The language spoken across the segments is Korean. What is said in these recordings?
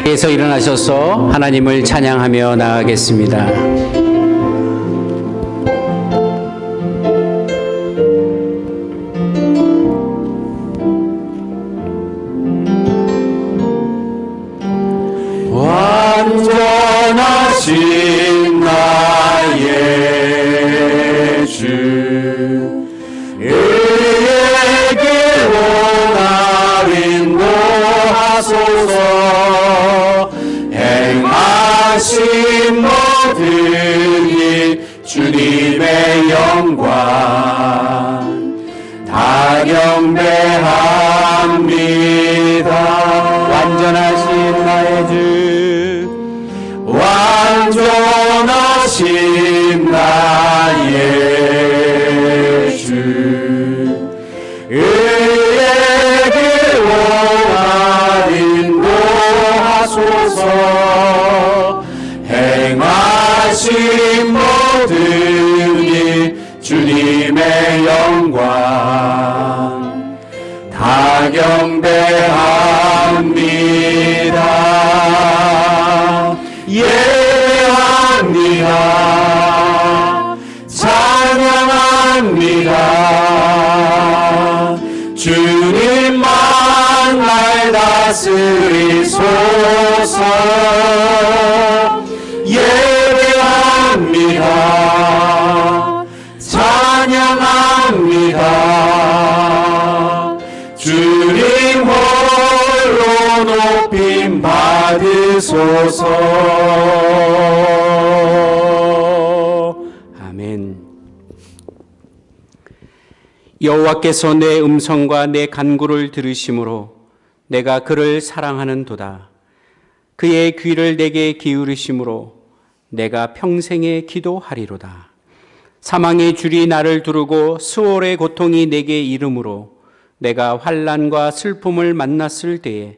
자리에서 일어나셔서 하나님을 찬양하며 나아가겠습니다. 완전하신 나의 주 의의 길 원하는 인도하소서. 행하신 모든 일 주님의 영광 다 경배합니다. 완전하신 나의 주 완전하신 나의 주 의의 길 원하는 인도하소서. 행하신 모든 일 주님의 영광 다 경배합니다. 예배합니다. 찬양합니다. 주님만 날 다스리소서. 예배합니다. 찬양합니다. 주님 홀로 높임 받으소서. 아멘. 여호와께서 내 음성과 내 간구를 들으심으로 내가 그를 사랑하는도다. 그의 귀를 내게 기울이심으로 내가 평생에 기도하리로다. 사망의 줄이 나를 두르고 수월의 고통이 내게 이름으로 내가 환난과 슬픔을 만났을 때에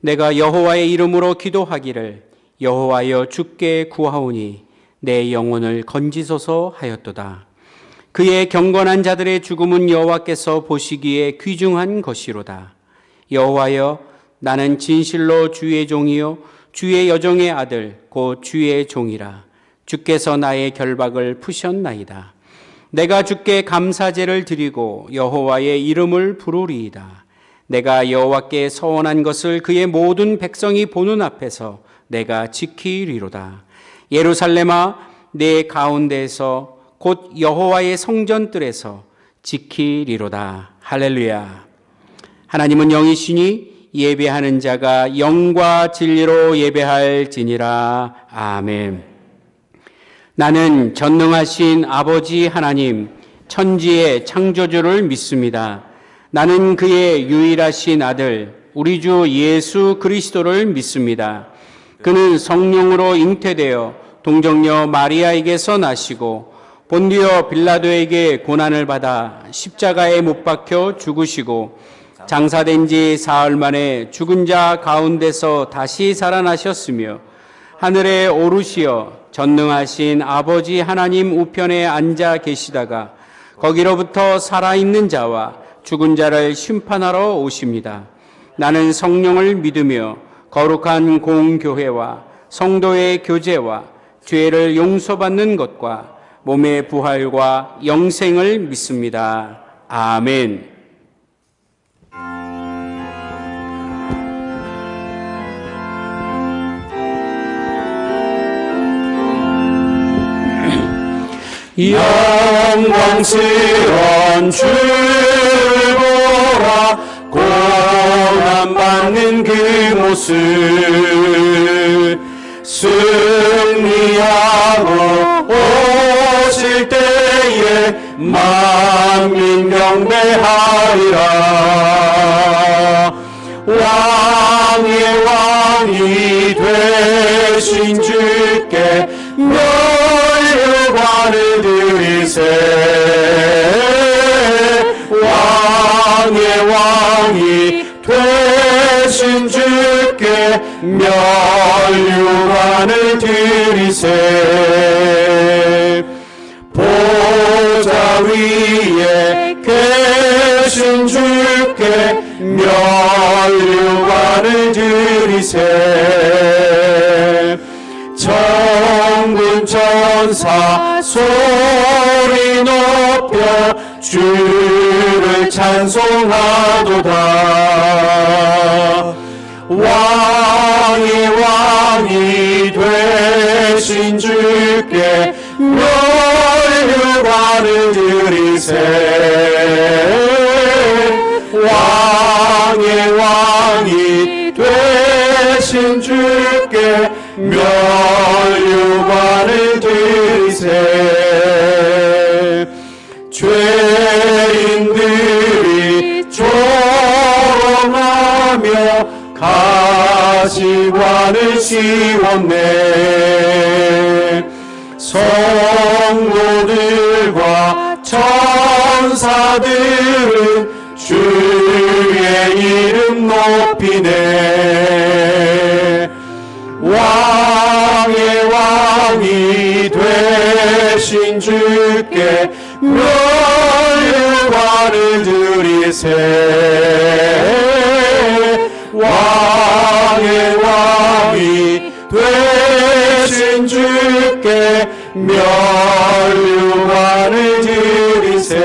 내가 여호와의 이름으로 기도하기를 여호와여 주께 구하오니 내 영혼을 건지소서 하였도다. 그의 경건한 자들의 죽음은 여호와께서 보시기에 귀중한 것이로다. 여호와여 나는 진실로 주의 종이요 주의 여종의 아들 곧 주의 종이라. 주께서 나의 결박을 푸셨나이다. 내가 주께 감사제를 드리고 여호와의 이름을 부르리이다. 내가 여호와께 서원한 것을 그의 모든 백성이 보는 앞에서 내가 지키리로다. 예루살렘아 내 가운데에서 곧 여호와의 성전뜰에서 지키리로다. 할렐루야. 하나님은 영이시니 예배하는 자가 영과 진리로 예배할지니라. 아멘. 나는 전능하신 아버지 하나님, 천지의 창조주를 믿습니다. 나는 그의 유일하신 아들, 우리 주 예수 그리스도를 믿습니다. 그는 성령으로 잉태되어 동정녀 마리아에게서 나시고 본디오 빌라도에게 고난을 받아 십자가에 못 박혀 죽으시고 장사된 지 사흘 만에 죽은 자 가운데서 다시 살아나셨으며 하늘에 오르시어 전능하신 아버지 하나님 우편에 앉아 계시다가 거기로부터 살아있는 자와 죽은 자를 심판하러 오십니다. 나는 성령을 믿으며 거룩한 공교회와 성도의 교제와 죄를 용서받는 것과 몸의 부활과 영생을 믿습니다. 아멘. 영광스런 주를 보라. 고난받는 그 모습 승리하고 오실 때에 만민 경배하리라. 왕의 왕이 되신 주께 멸관을 드리세. 왕의 왕이 되신 주께 멸관을 드리세. 보좌 위에 계신 주께 멸관을 드리세. 천사 소리 높여 주를 찬송하도다. 왕의 왕이 되신 주께 멸류관을 드리세. 왕의 왕이 되신 주께 멸류관을 드리세. 죄인들이 조롱하며 가시관을 씌웠네. 성도들과 천사들은 주의 이름 높이네. 왕의 왕이 되신 주께 멸류관을 드리세. 왕의 왕이 되신 주께 멸류관을 드리세.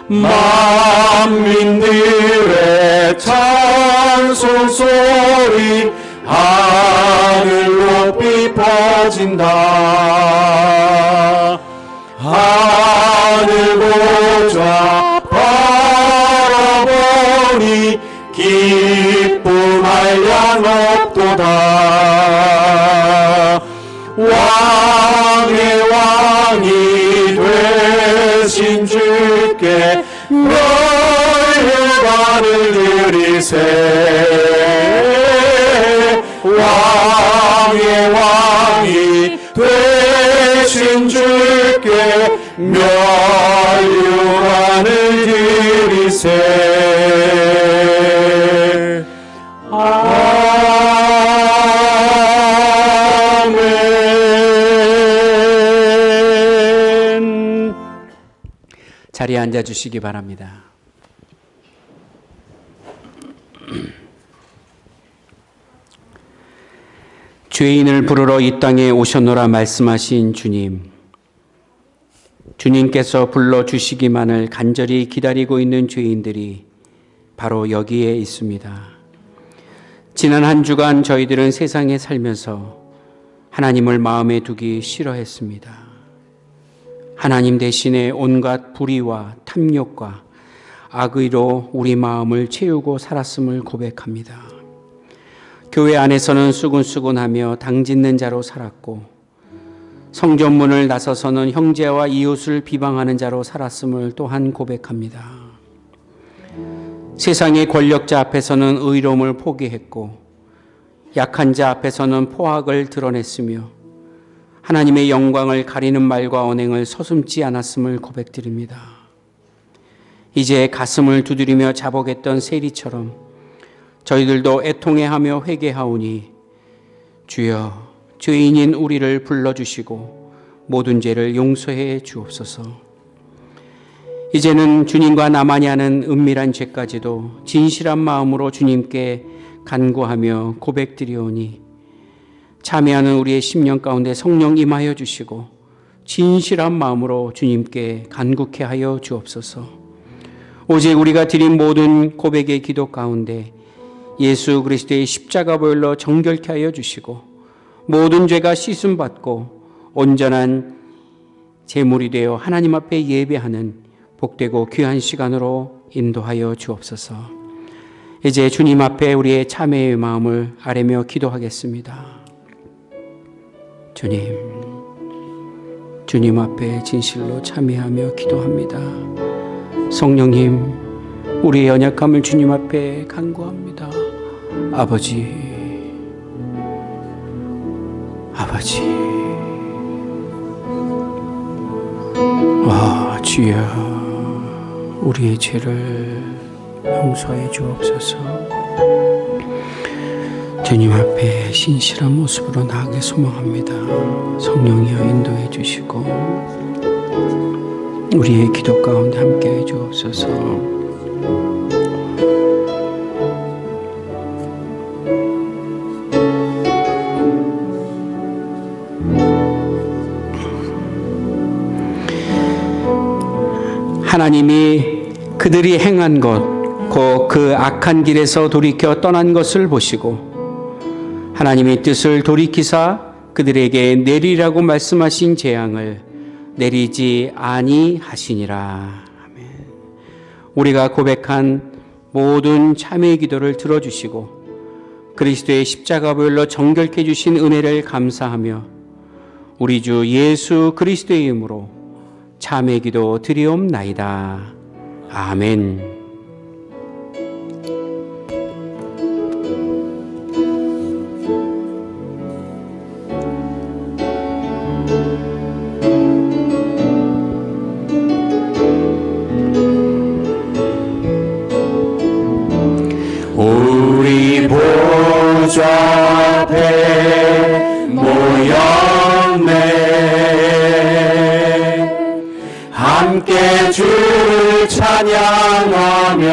만민들의 찬송 소리 하늘 높이 퍼진다. 하늘 보좌 바라보니 기쁨 한량 없도다. 왕의 왕이 되신 주께 멸류관을 드리세. 왕의 왕이 되신 주께 멸류관을 드리세. 아멘. 자리에 앉아 주시기 바랍니다. 죄인을 부르러 이 땅에 오셨노라 말씀하신 주님, 주님께서 불러주시기만을 간절히 기다리고 있는 죄인들이 바로 여기에 있습니다. 지난 한 주간 저희들은 세상에 살면서 하나님을 마음에 두기 싫어했습니다. 하나님 대신에 온갖 불의와 탐욕과 악의로 우리 마음을 채우고 살았음을 고백합니다. 교회 안에서는 수군수군하며 당짓는 자로 살았고 성전문을 나서서는 형제와 이웃을 비방하는 자로 살았음을 또한 고백합니다. 세상의 권력자 앞에서는 의로움을 포기했고 약한 자 앞에서는 포악을 드러냈으며 하나님의 영광을 가리는 말과 언행을 서슴지 않았음을 고백드립니다. 이제 가슴을 두드리며 자복했던 세리처럼 저희들도 애통해하며 회개하오니 주여 죄인인 우리를 불러주시고 모든 죄를 용서해 주옵소서. 이제는 주님과 나만이 하는 은밀한 죄까지도 진실한 마음으로 주님께 간구하며 고백드리오니 참여하는 우리의 심령 가운데 성령 임하여 주시고 진실한 마음으로 주님께 간구케 하여 주옵소서. 오직 우리가 드린 모든 고백의 기도 가운데 예수 그리스도의 십자가 보혈로 정결케 하여 주시고 모든 죄가 씻음받고 온전한 제물이 되어 하나님 앞에 예배하는 복되고 귀한 시간으로 인도하여 주옵소서. 이제 주님 앞에 우리의 참회의 마음을 아뢰며 기도하겠습니다. 주님 앞에 진실로 참회하며 기도합니다. 성령님, 우리의 연약함을 주님 앞에 간구합니다. 아버지, 주여, 우리의 죄를 용서해 주옵소서. 주님 앞에 신실한 모습으로 나아가게 소망합니다. 성령이여 인도해 주시고 우리의 기도 가운데 함께해 주옵소서. 하나님이 그들이 행한 것, 곧 그 악한 길에서 돌이켜 떠난 것을 보시고 하나님의 뜻을 돌이키사 그들에게 내리라고 말씀하신 재앙을 내리지 아니하시니라. 아멘. 우리가 고백한 모든 참회의 기도를 들어주시고 그리스도의 십자가 보혈로 정결케 주신 은혜를 감사하며 우리 주 예수 그리스도의 이름으로 참회의 기도 드리옵나이다. 아멘. 우리 보좌 앞에 모였네. 함께 주를 찬양하며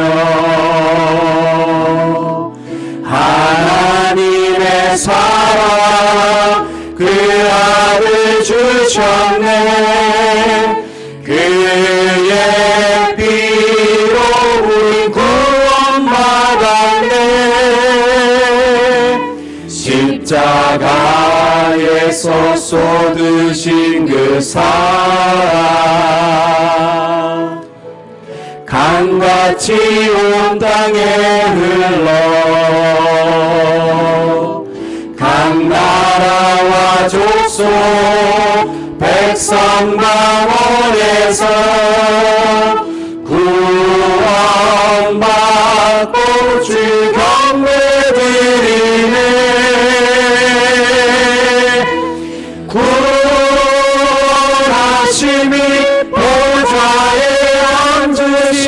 하나님의 사랑 그 아들 주셨네. 그의 피로 우리 구원받았네. 십자가에서 쏟으신 그 사랑 강같이 온 땅에 흘러 각 나라와 족속 백성 방언에서 구원받고 주 경배드리네. 구원하심이 보좌에 앉으신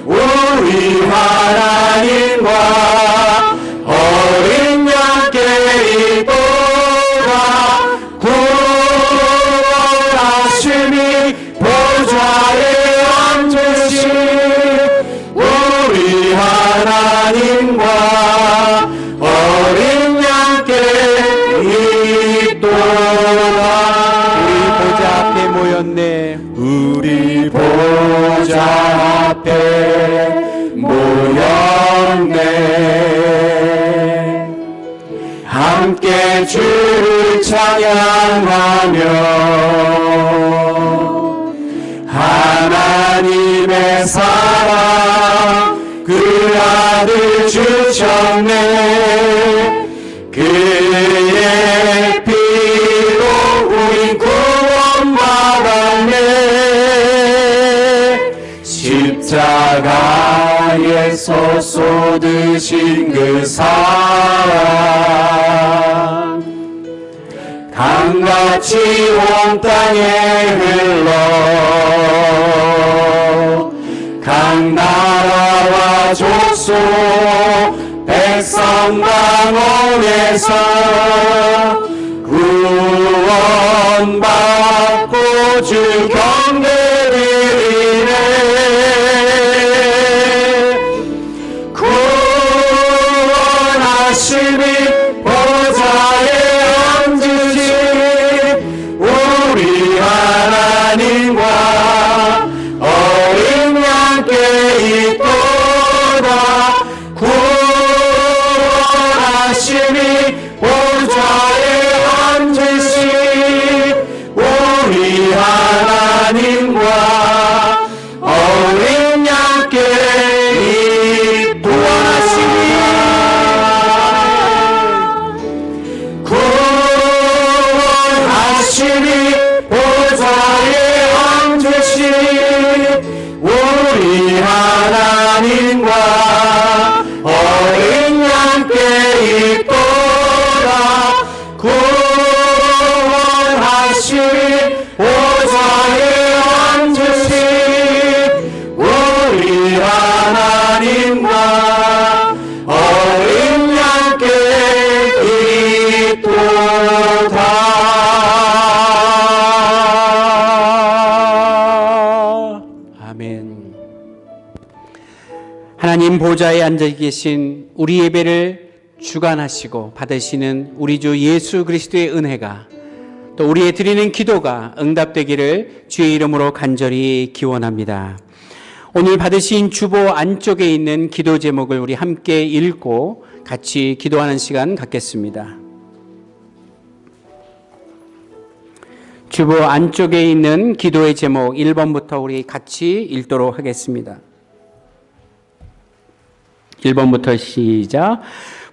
우리 하나님과 어린 양께 있도다. 구원하심이 보좌에 앉으신 우리 하나님과 어린 양께 있도다. 우리 보좌 앞에 모였네. 우리 보좌 앞에 모였네. 함께 주를 찬양하며 하나님의 사랑 그 아들 주셨네. 그의 피로 우린 구원받았네. 십자가에서 쏟으신 그 사랑 강같이 온 땅에 흘러 각 나라와 족속 백성 방언에서 구원받고 주 경배드리네. 구원하심이 보좌에 앉으신 우리 하나님과 어린 양께 있도다. 구원하심이 보좌에 앉으신 우리 하나님과 어린 양께 구원하심이 보좌에 앉으신 우리 하나님과 어린 양께 있도다. 구원하심이 보좌에 앉으신 우리 하나님과 어린 양께 있도다. 아멘. 하나님 보좌에 앉아 계신 우리 예배를 주관하시고 받으시는 우리 주 예수 그리스도의 은혜가 또 우리의 드리는 기도가 응답되기를 주의 이름으로 간절히 기원합니다. 오늘 받으신 주보 안쪽에 있는 기도 제목을 우리 함께 읽고 같이 기도하는 시간 갖겠습니다. 주보 안쪽에 있는 기도의 제목 1번부터 우리 같이 읽도록 하겠습니다. 1번부터 시작.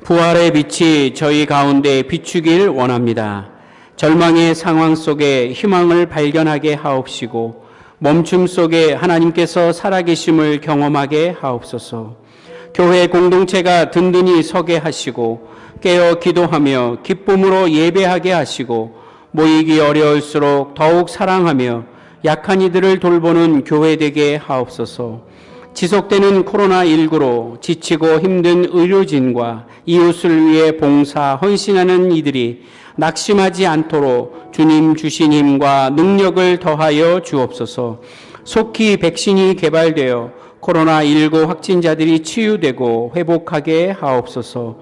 부활의 빛이 저희 가운데 비추길 원합니다. 절망의 상황 속에 희망을 발견하게 하옵시고 멈춤 속에 하나님께서 살아계심을 경험하게 하옵소서. 교회 공동체가 든든히 서게 하시고 깨어 기도하며 기쁨으로 예배하게 하시고 모이기 어려울수록 더욱 사랑하며 약한 이들을 돌보는 교회 되게 하옵소서. 지속되는 코로나19로 지치고 힘든 의료진과 이웃을 위해 봉사, 헌신하는 이들이 낙심하지 않도록 주님 주신 힘과 능력을 더하여 주옵소서. 속히 백신이 개발되어 코로나19 확진자들이 치유되고 회복하게 하옵소서.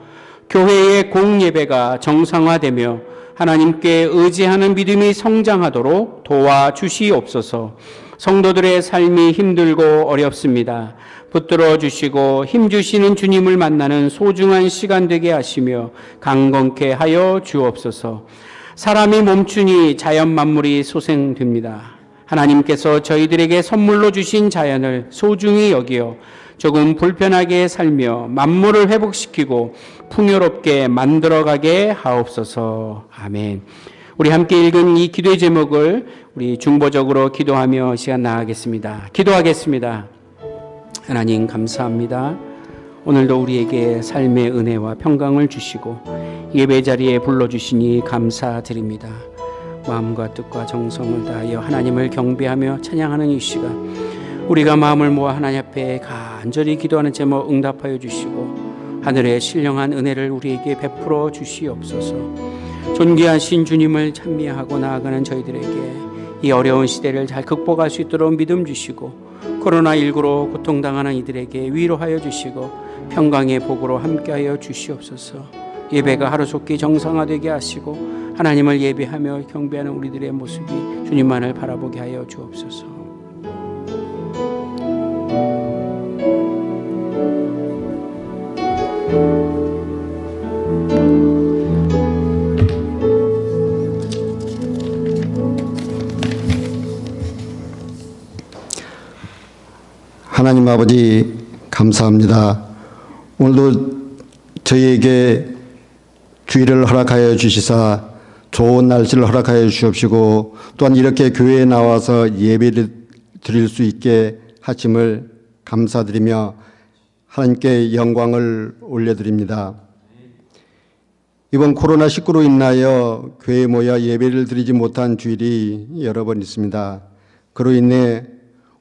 교회의 공예배가 정상화되며 하나님께 의지하는 믿음이 성장하도록 도와주시옵소서. 성도들의 삶이 힘들고 어렵습니다. 붙들어 주시고 힘 주시는 주님을 만나는 소중한 시간 되게 하시며 강건케 하여 주옵소서. 사람이 멈추니 자연 만물이 소생됩니다. 하나님께서 저희들에게 선물로 주신 자연을 소중히 여기어 조금 불편하게 살며 만물을 회복시키고 풍요롭게 만들어가게 하옵소서. 아멘. 우리 함께 읽은 이 기도의 제목을 우리 중보적으로 기도하며 시간 나가겠습니다. 기도하겠습니다. 하나님 감사합니다. 오늘도 우리에게 삶의 은혜와 평강을 주시고 예배 자리에 불러주시니 감사드립니다. 마음과 뜻과 정성을 다하여 하나님을 경배하며 찬양하는 이 시간, 우리가 마음을 모아 하나님 앞에 간절히 기도하는 제목 응답하여 주시고 하늘의 신령한 은혜를 우리에게 베풀어 주시옵소서. 존귀하신 주님을 찬미하고 나아가는 저희들에게 이 어려운 시대를 잘 극복할 수 있도록 믿음 주시고 코로나19로 고통당하는 이들에게 위로하여 주시고 평강의 복으로 함께하여 주시옵소서. 예배가 하루속히 정상화되게 하시고 하나님을 예배하며 경배하는 우리들의 모습이 주님만을 바라보게 하여 주옵소서. 하나님 아버지 감사합니다. 오늘도 저희에게 주일을 허락하여 주시사 좋은 날씨를 허락하여 주시옵시고 또한 이렇게 교회에 나와서 예배를 드릴 수 있게 하심을 감사드리며 하나님께 영광을 올려드립니다. 이번 코로나19로 인하여 교회에 모여 예배를 드리지 못한 주일이 여러 번 있습니다. 그로 인해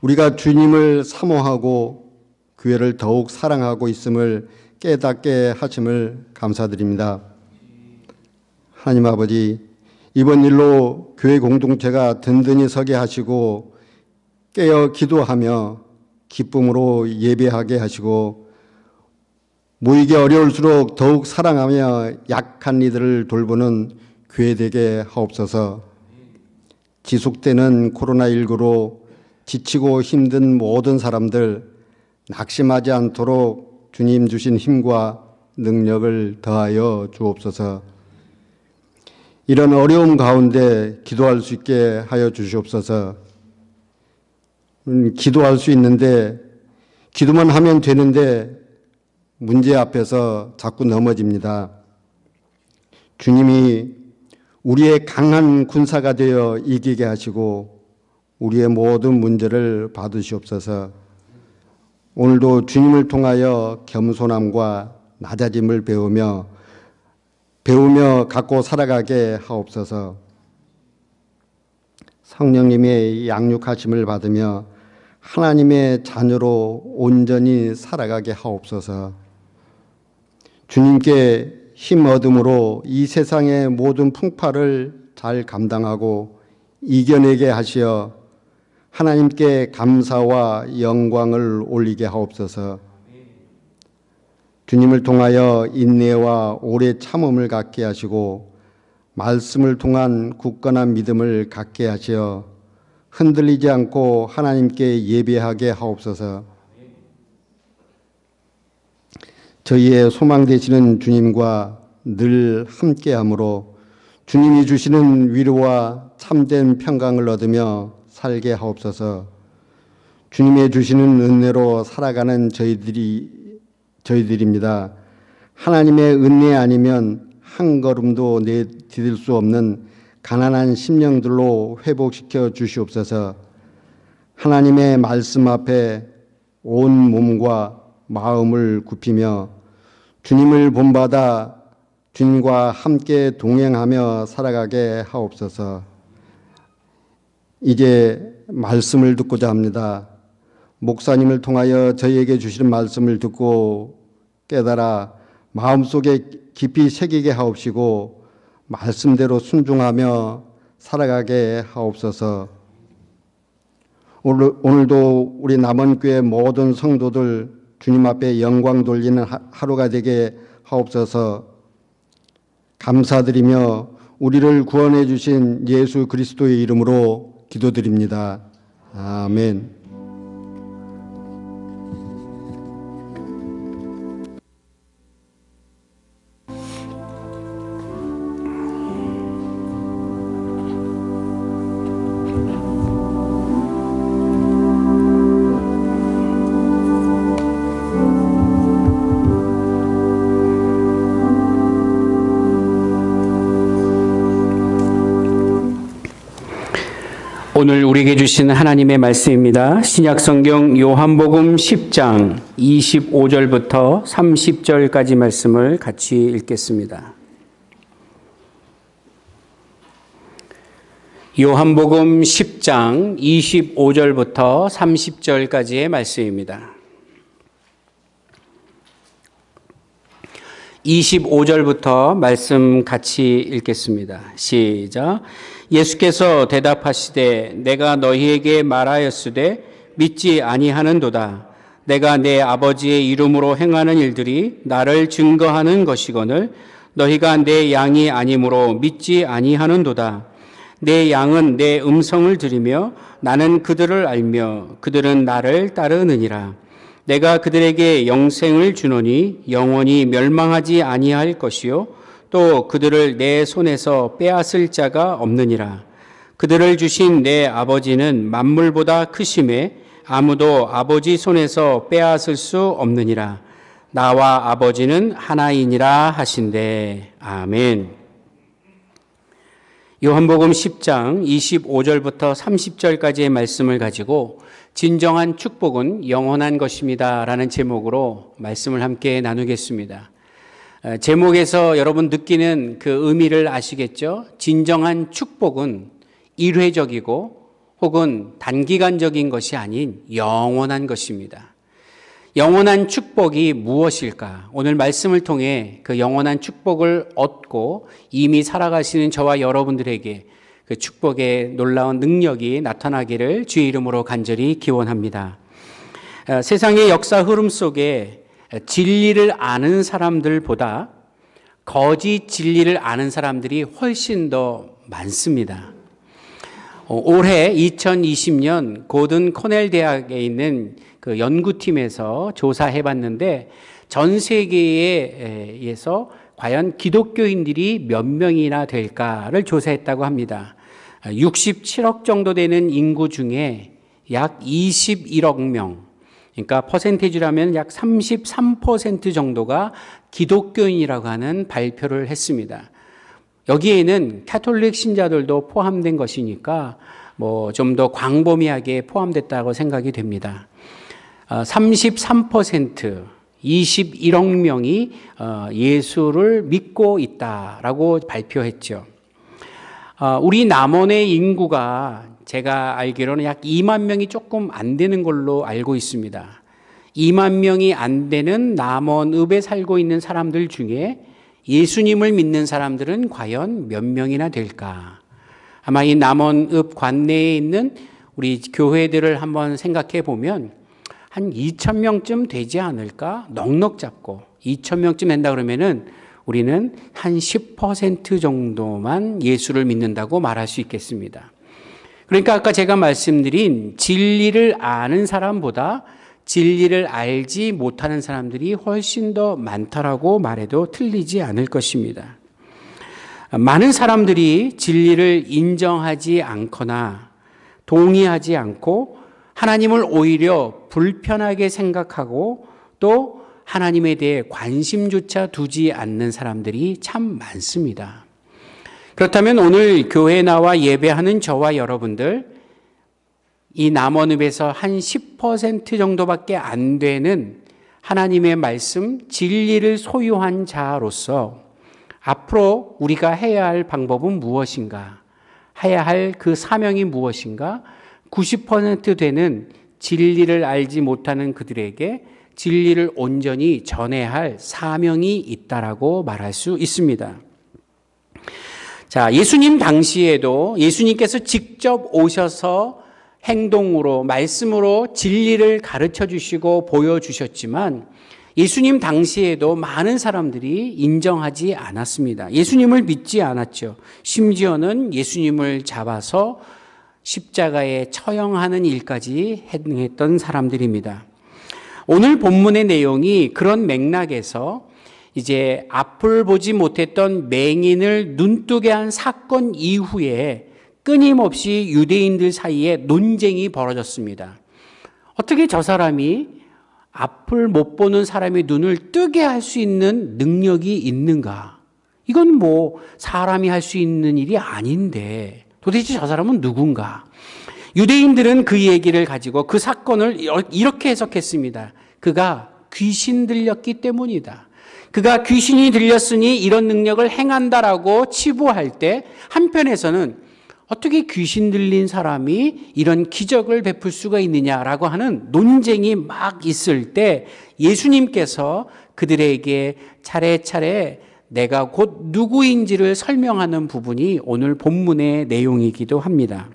우리가 주님을 사모하고 교회를 더욱 사랑하고 있음을 깨닫게 하심을 감사드립니다. 하나님 아버지, 이번 일로 교회 공동체가 든든히 서게 하시고 깨어 기도하며 기쁨으로 예배하게 하시고 모이기 어려울수록 더욱 사랑하며 약한 이들을 돌보는 교회 되게 하옵소서. 지속되는 코로나19로 지치고 힘든 모든 사람들 낙심하지 않도록 주님 주신 힘과 능력을 더하여 주옵소서. 이런 어려움 가운데 기도할 수 있게 하여 주시옵소서. 기도할 수 있는데 기도만 하면 되는데 문제 앞에서 자꾸 넘어집니다. 주님이 우리의 강한 군사가 되어 이기게 하시고 우리의 모든 문제를 받으시옵소서. 오늘도 주님을 통하여 겸손함과 낮아짐을 배우며 갖고 살아가게 하옵소서. 성령님의 양육하심을 받으며 하나님의 자녀로 온전히 살아가게 하옵소서. 주님께 힘 얻음으로 이 세상의 모든 풍파를 잘 감당하고 이겨내게 하시어 하나님께 감사와 영광을 올리게 하옵소서. 주님을 통하여 인내와 오래 참음을 갖게 하시고 말씀을 통한 굳건한 믿음을 갖게 하시어 흔들리지 않고 하나님께 예배하게 하옵소서. 저희의 소망 되시는 주님과 늘 함께함으로 주님이 주시는 위로와 참된 평강을 얻으며 살게 하옵소서. 주님의 주시는 은혜로 살아가는 저희들입니다. 하나님의 은혜 아니면 한 걸음도 내디딜 수 없는 가난한 심령들로 회복시켜 주시옵소서. 하나님의 말씀 앞에 온 몸과 마음을 굽히며 주님을 본받아 주님과 함께 동행하며 살아가게 하옵소서. 이제 말씀을 듣고자 합니다. 목사님을 통하여 저희에게 주시는 말씀을 듣고 깨달아 마음속에 깊이 새기게 하옵시고 말씀대로 순종하며 살아가게 하옵소서. 오늘도 우리 남원교회 모든 성도들 주님 앞에 영광 돌리는 하루가 되게 하옵소서. 감사드리며 우리를 구원해 주신 예수 그리스도의 이름으로 기도드립니다. 아멘. 오늘 우리에게 주신 하나님의 말씀입니다. 신약성경 요한복음 10장 25절부터 30절까지 말씀을 같이 읽겠습니다. 요한복음 10장 25절부터 30절까지의 말씀입니다. 25절부터 말씀 같이 읽겠습니다. 시작. 예수께서 대답하시되 내가 너희에게 말하였으되 믿지 아니하는도다. 내가 내 아버지의 이름으로 행하는 일들이 나를 증거하는 것이거늘 너희가 내 양이 아니므로 믿지 아니하는도다. 내 양은 내 음성을 들으며 나는 그들을 알며 그들은 나를 따르느니라. 내가 그들에게 영생을 주노니 영원히 멸망하지 아니할 것이요 또 그들을 내 손에서 빼앗을 자가 없느니라. 그들을 주신 내 아버지는 만물보다 크심에 아무도 아버지 손에서 빼앗을 수 없느니라. 나와 아버지는 하나이니라 하신대. 아멘. 요한복음 10장 25절부터 30절까지의 말씀을 가지고 진정한 축복은 영원한 것입니다 라는 제목으로 말씀을 함께 나누겠습니다. 제목에서 여러분 느끼는 그 의미를 아시겠죠? 진정한 축복은 일회적이고 혹은 단기간적인 것이 아닌 영원한 것입니다. 영원한 축복이 무엇일까? 오늘 말씀을 통해 그 영원한 축복을 얻고 이미 살아가시는 저와 여러분들에게 그 축복의 놀라운 능력이 나타나기를 주의 이름으로 간절히 기원합니다. 세상의 역사 흐름 속에 진리를 아는 사람들보다 거짓 진리를 아는 사람들이 훨씬 더 많습니다. 올해 2020년 고든 코넬 대학에 있는 그 연구팀에서 조사해 봤는데 전 세계에서 과연 기독교인들이 몇 명이나 될까를 조사했다고 합니다. 67억 정도 되는 인구 중에 약 21억 명, 그러니까 퍼센테이지라면 약 33% 정도가 기독교인이라고 하는 발표를 했습니다. 여기에는 가톨릭 신자들도 포함된 것이니까 뭐 좀 더 광범위하게 포함됐다고 생각이 됩니다. 33%, 21억 명이 예수를 믿고 있다라고 발표했죠. 우리 남원의 인구가 제가 알기로는 약 2만 명이 조금 안 되는 걸로 알고 있습니다. 2만 명이 안 되는 남원읍에 살고 있는 사람들 중에 예수님을 믿는 사람들은 과연 몇 명이나 될까? 아마 이 남원읍 관내에 있는 우리 교회들을 한번 생각해 보면 한 2천 명쯤 되지 않을까? 넉넉 잡고 2천 명쯤 된다 그러면은 우리는 한 10% 정도만 예수를 믿는다고 말할 수 있겠습니다. 그러니까 아까 제가 말씀드린 진리를 아는 사람보다 진리를 알지 못하는 사람들이 훨씬 더 많다라고 말해도 틀리지 않을 것입니다. 많은 사람들이 진리를 인정하지 않거나 동의하지 않고 하나님을 오히려 불편하게 생각하고 또 하나님에 대해 관심조차 두지 않는 사람들이 참 많습니다. 그렇다면 오늘 교회에 나와 예배하는 저와 여러분들, 이 남원읍에서 한 10% 정도밖에 안 되는 하나님의 말씀, 진리를 소유한 자로서 앞으로 우리가 해야 할 방법은 무엇인가? 해야 할 그 사명이 무엇인가? 90% 되는 진리를 알지 못하는 그들에게 진리를 온전히 전해야 할 사명이 있다라고 말할 수 있습니다. 자, 예수님 당시에도 예수님께서 직접 오셔서 행동으로, 말씀으로 진리를 가르쳐 주시고 보여주셨지만 예수님 당시에도 많은 사람들이 인정하지 않았습니다. 예수님을 믿지 않았죠. 심지어는 예수님을 잡아서 십자가에 처형하는 일까지 행했던 사람들입니다. 오늘 본문의 내용이 그런 맥락에서 이제 앞을 보지 못했던 맹인을 눈뜨게 한 사건 이후에 끊임없이 유대인들 사이에 논쟁이 벌어졌습니다. 어떻게 저 사람이 앞을 못 보는 사람의 눈을 뜨게 할 수 있는 능력이 있는가? 이건 뭐 사람이 할 수 있는 일이 아닌데 도대체 저 사람은 누군가? 유대인들은 그 얘기를 가지고 그 사건을 이렇게 해석했습니다. 그가 귀신 들렸기 때문이다. 그가 귀신이 들렸으니 이런 능력을 행한다라고 치부할 때 한편에서는 어떻게 귀신 들린 사람이 이런 기적을 베풀 수가 있느냐라고 하는 논쟁이 막 있을 때 예수님께서 그들에게 차례차례 내가 곧 누구인지를 설명하는 부분이 오늘 본문의 내용이기도 합니다.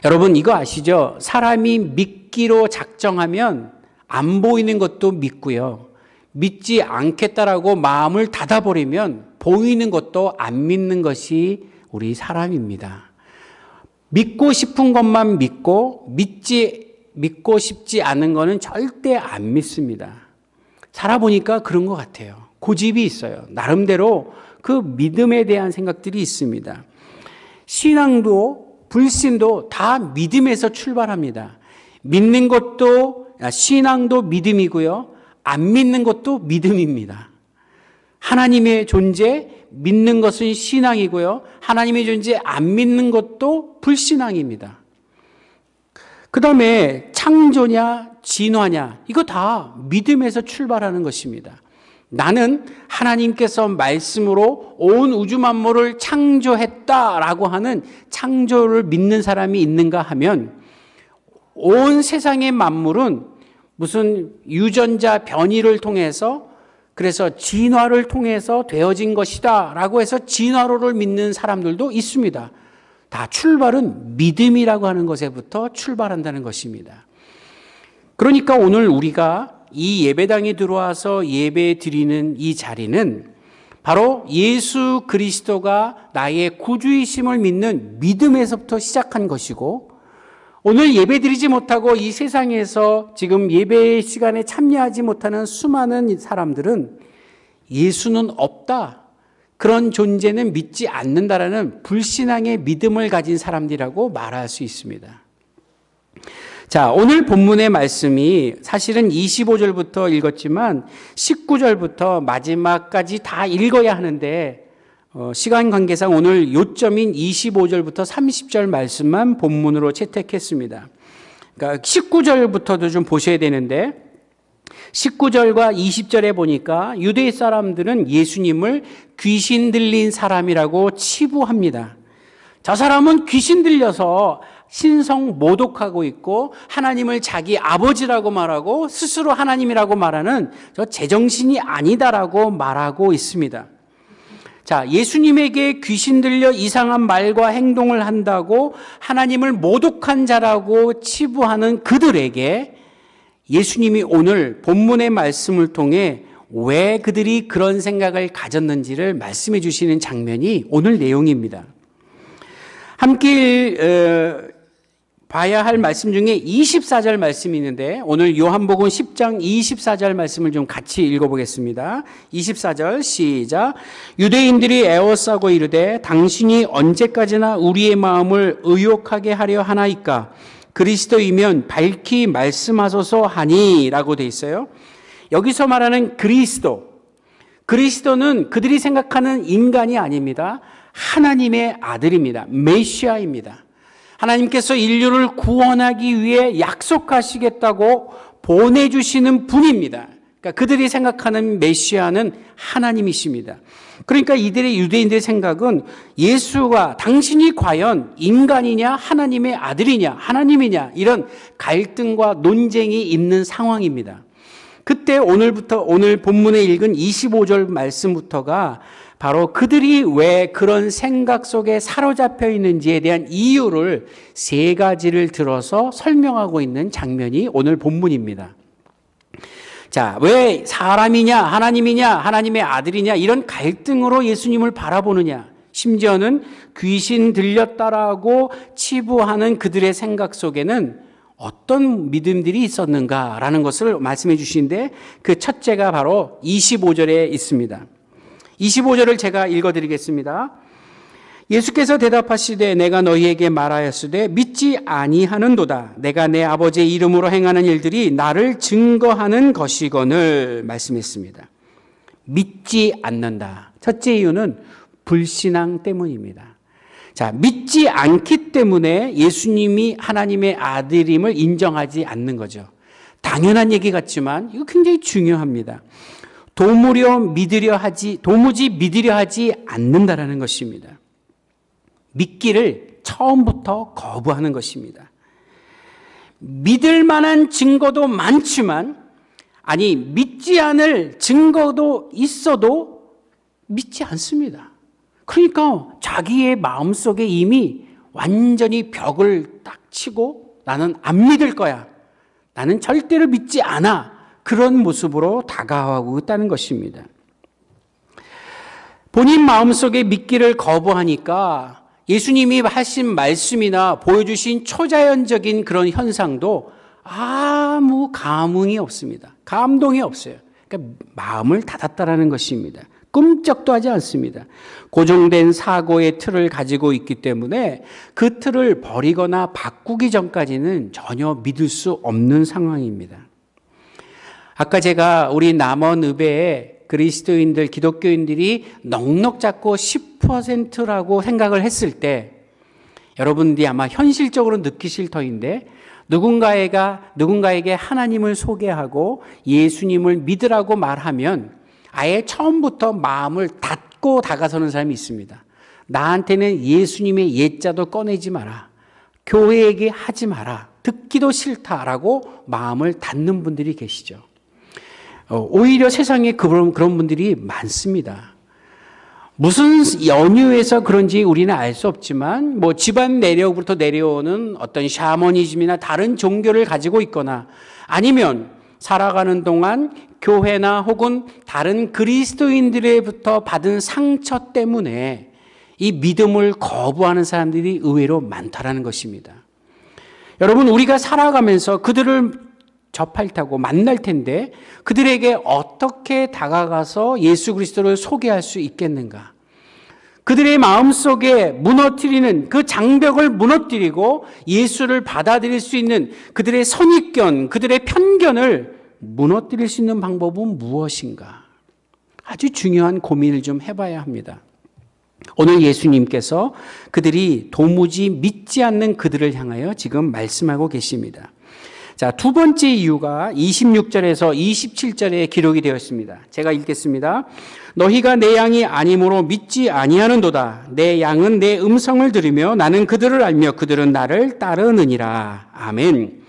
여러분 이거 아시죠? 사람이 믿기로 작정하면 안 보이는 것도 믿고요. 믿지 않겠다라고 마음을 닫아버리면 보이는 것도 안 믿는 것이 우리 사람입니다. 믿고 싶은 것만 믿고 믿고 싶지 않은 것은 절대 안 믿습니다. 살아보니까 그런 것 같아요. 고집이 있어요. 나름대로 그 믿음에 대한 생각들이 있습니다. 신앙도 불신도 다 믿음에서 출발합니다. 믿는 것도 신앙도 믿음이고요. 안 믿는 것도 믿음입니다. 하나님의 존재 믿는 것은 신앙이고요. 하나님의 존재 안 믿는 것도 불신앙입니다. 그 다음에 창조냐 진화냐 이거 다 믿음에서 출발하는 것입니다. 나는 하나님께서 말씀으로 온 우주 만물을 창조했다라고 하는 창조를 믿는 사람이 있는가 하면 온 세상의 만물은 무슨 유전자 변이를 통해서 그래서 진화를 통해서 되어진 것이다 라고 해서 진화론을 믿는 사람들도 있습니다. 다 출발은 믿음이라고 하는 것에부터 출발한다는 것입니다. 그러니까 오늘 우리가 이 예배당에 들어와서 예배 드리는 이 자리는 바로 예수 그리스도가 나의 구주이심을 믿는 믿음에서부터 시작한 것이고 오늘 예배 드리지 못하고 이 세상에서 지금 예배 시간에 참여하지 못하는 수많은 사람들은 예수는 없다. 그런 존재는 믿지 않는다라는 불신앙의 믿음을 가진 사람들이라고 말할 수 있습니다. 자, 오늘 본문의 말씀이 사실은 25절부터 읽었지만 19절부터 마지막까지 다 읽어야 하는데 시간 관계상 오늘 요점인 25절부터 30절 말씀만 본문으로 채택했습니다. 그러니까 19절부터도 좀 보셔야 되는데 19절과 20절에 보니까 유대 사람들은 예수님을 귀신 들린 사람이라고 치부합니다. 저 사람은 귀신 들려서 신성 모독하고 있고 하나님을 자기 아버지라고 말하고 스스로 하나님이라고 말하는 저 제정신이 아니다라고 말하고 있습니다. 자, 예수님에게 귀신 들려 이상한 말과 행동을 한다고 하나님을 모독한 자라고 치부하는 그들에게 예수님이 오늘 본문의 말씀을 통해 왜 그들이 그런 생각을 가졌는지를 말씀해 주시는 장면이 오늘 내용입니다. 함께 봐야 할 말씀 중에 24절 말씀이 있는데 오늘 요한복음 10장 24절 말씀을 좀 같이 읽어보겠습니다. 24절 시작. 유대인들이 애워싸고 이르되 당신이 언제까지나 우리의 마음을 의욕하게 하려 하나이까? 그리스도이면 밝히 말씀하소서 하니 라고 돼 있어요. 여기서 말하는 그리스도는 그들이 생각하는 인간이 아닙니다. 하나님의 아들입니다. 메시아입니다. 하나님께서 인류를 구원하기 위해 약속하시겠다고 보내주시는 분입니다. 그러니까 그들이 생각하는 메시아는 하나님이십니다. 그러니까 이들의 유대인들의 생각은 예수가 당신이 과연 인간이냐 하나님의 아들이냐 하나님이냐 이런 갈등과 논쟁이 있는 상황입니다. 그때 오늘 본문에 읽은 25절 말씀부터가 바로 그들이 왜 그런 생각 속에 사로잡혀 있는지에 대한 이유를 세 가지를 들어서 설명하고 있는 장면이 오늘 본문입니다. 자, 왜 사람이냐, 하나님이냐, 하나님의 아들이냐 이런 갈등으로 예수님을 바라보느냐, 심지어는 귀신 들렸다라고 치부하는 그들의 생각 속에는 어떤 믿음들이 있었는가라는 것을 말씀해 주시는데 그 첫째가 바로 25절에 있습니다. 25절을 제가 읽어드리겠습니다. 예수께서 대답하시되 내가 너희에게 말하였으되 믿지 아니하는도다. 내가 내 아버지의 이름으로 행하는 일들이 나를 증거하는 것이거늘 말씀했습니다. 믿지 않는다. 첫째 이유는 불신앙 때문입니다. 자, 믿지 않기 때문에 예수님이 하나님의 아들임을 인정하지 않는 거죠. 당연한 얘기 같지만 이거 굉장히 중요합니다. 도무지 믿으려 하지 않는다라는 것입니다. 믿기를 처음부터 거부하는 것입니다. 믿을 만한 증거도 많지만, 믿지 않을 증거도 있어도 믿지 않습니다. 그러니까 자기의 마음속에 이미 완전히 벽을 딱 치고 나는 안 믿을 거야. 나는 절대로 믿지 않아. 그런 모습으로 다가가고 있다는 것입니다. 본인 마음속에 믿기를 거부하니까 예수님이 하신 말씀이나 보여주신 초자연적인 그런 현상도 아무 감흥이 없습니다. 감동이 없어요. 그러니까 마음을 닫았다라는 것입니다. 끔찍도 하지 않습니다. 고정된 사고의 틀을 가지고 있기 때문에 그 틀을 버리거나 바꾸기 전까지는 전혀 믿을 수 없는 상황입니다. 아까 제가 우리 남원읍에 그리스도인들, 기독교인들이 넉넉 잡고 10%라고 생각을 했을 때 여러분들이 아마 현실적으로 느끼실 터인데 누군가에게 하나님을 소개하고 예수님을 믿으라고 말하면 아예 처음부터 마음을 닫고 다가서는 사람이 있습니다. 나한테는 예수님의 예자도 꺼내지 마라. 교회 얘기하지 마라. 듣기도 싫다라고 마음을 닫는 분들이 계시죠. 오히려 세상에 그런 분들이 많습니다. 무슨 연유에서 그런지 우리는 알 수 없지만 집안 내력부터 내려오는 어떤 샤머니즘이나 다른 종교를 가지고 있거나 아니면 살아가는 동안 교회나 혹은 다른 그리스도인들로부터 받은 상처 때문에 이 믿음을 거부하는 사람들이 의외로 많다라는 것입니다. 여러분, 우리가 살아가면서 그들을 접할 테고 만날 텐데 그들에게 어떻게 다가가서 예수 그리스도를 소개할 수 있겠는가? 그들의 마음속에 무너뜨리는 그 장벽을 무너뜨리고 예수를 받아들일 수 있는 그들의 선입견, 그들의 편견을 무너뜨릴 수 있는 방법은 무엇인가? 아주 중요한 고민을 좀 해봐야 합니다. 오늘 예수님께서 그들이 도무지 믿지 않는 그들을 향하여 지금 말씀하고 계십니다. 자, 두 번째 이유가 26절에서 27절에 기록이 되어 있습니다. 제가 읽겠습니다. 너희가 내 양이 아니므로 믿지 아니하는도다. 내 양은 내 음성을 들으며 나는 그들을 알며 그들은 나를 따르느니라. 아멘.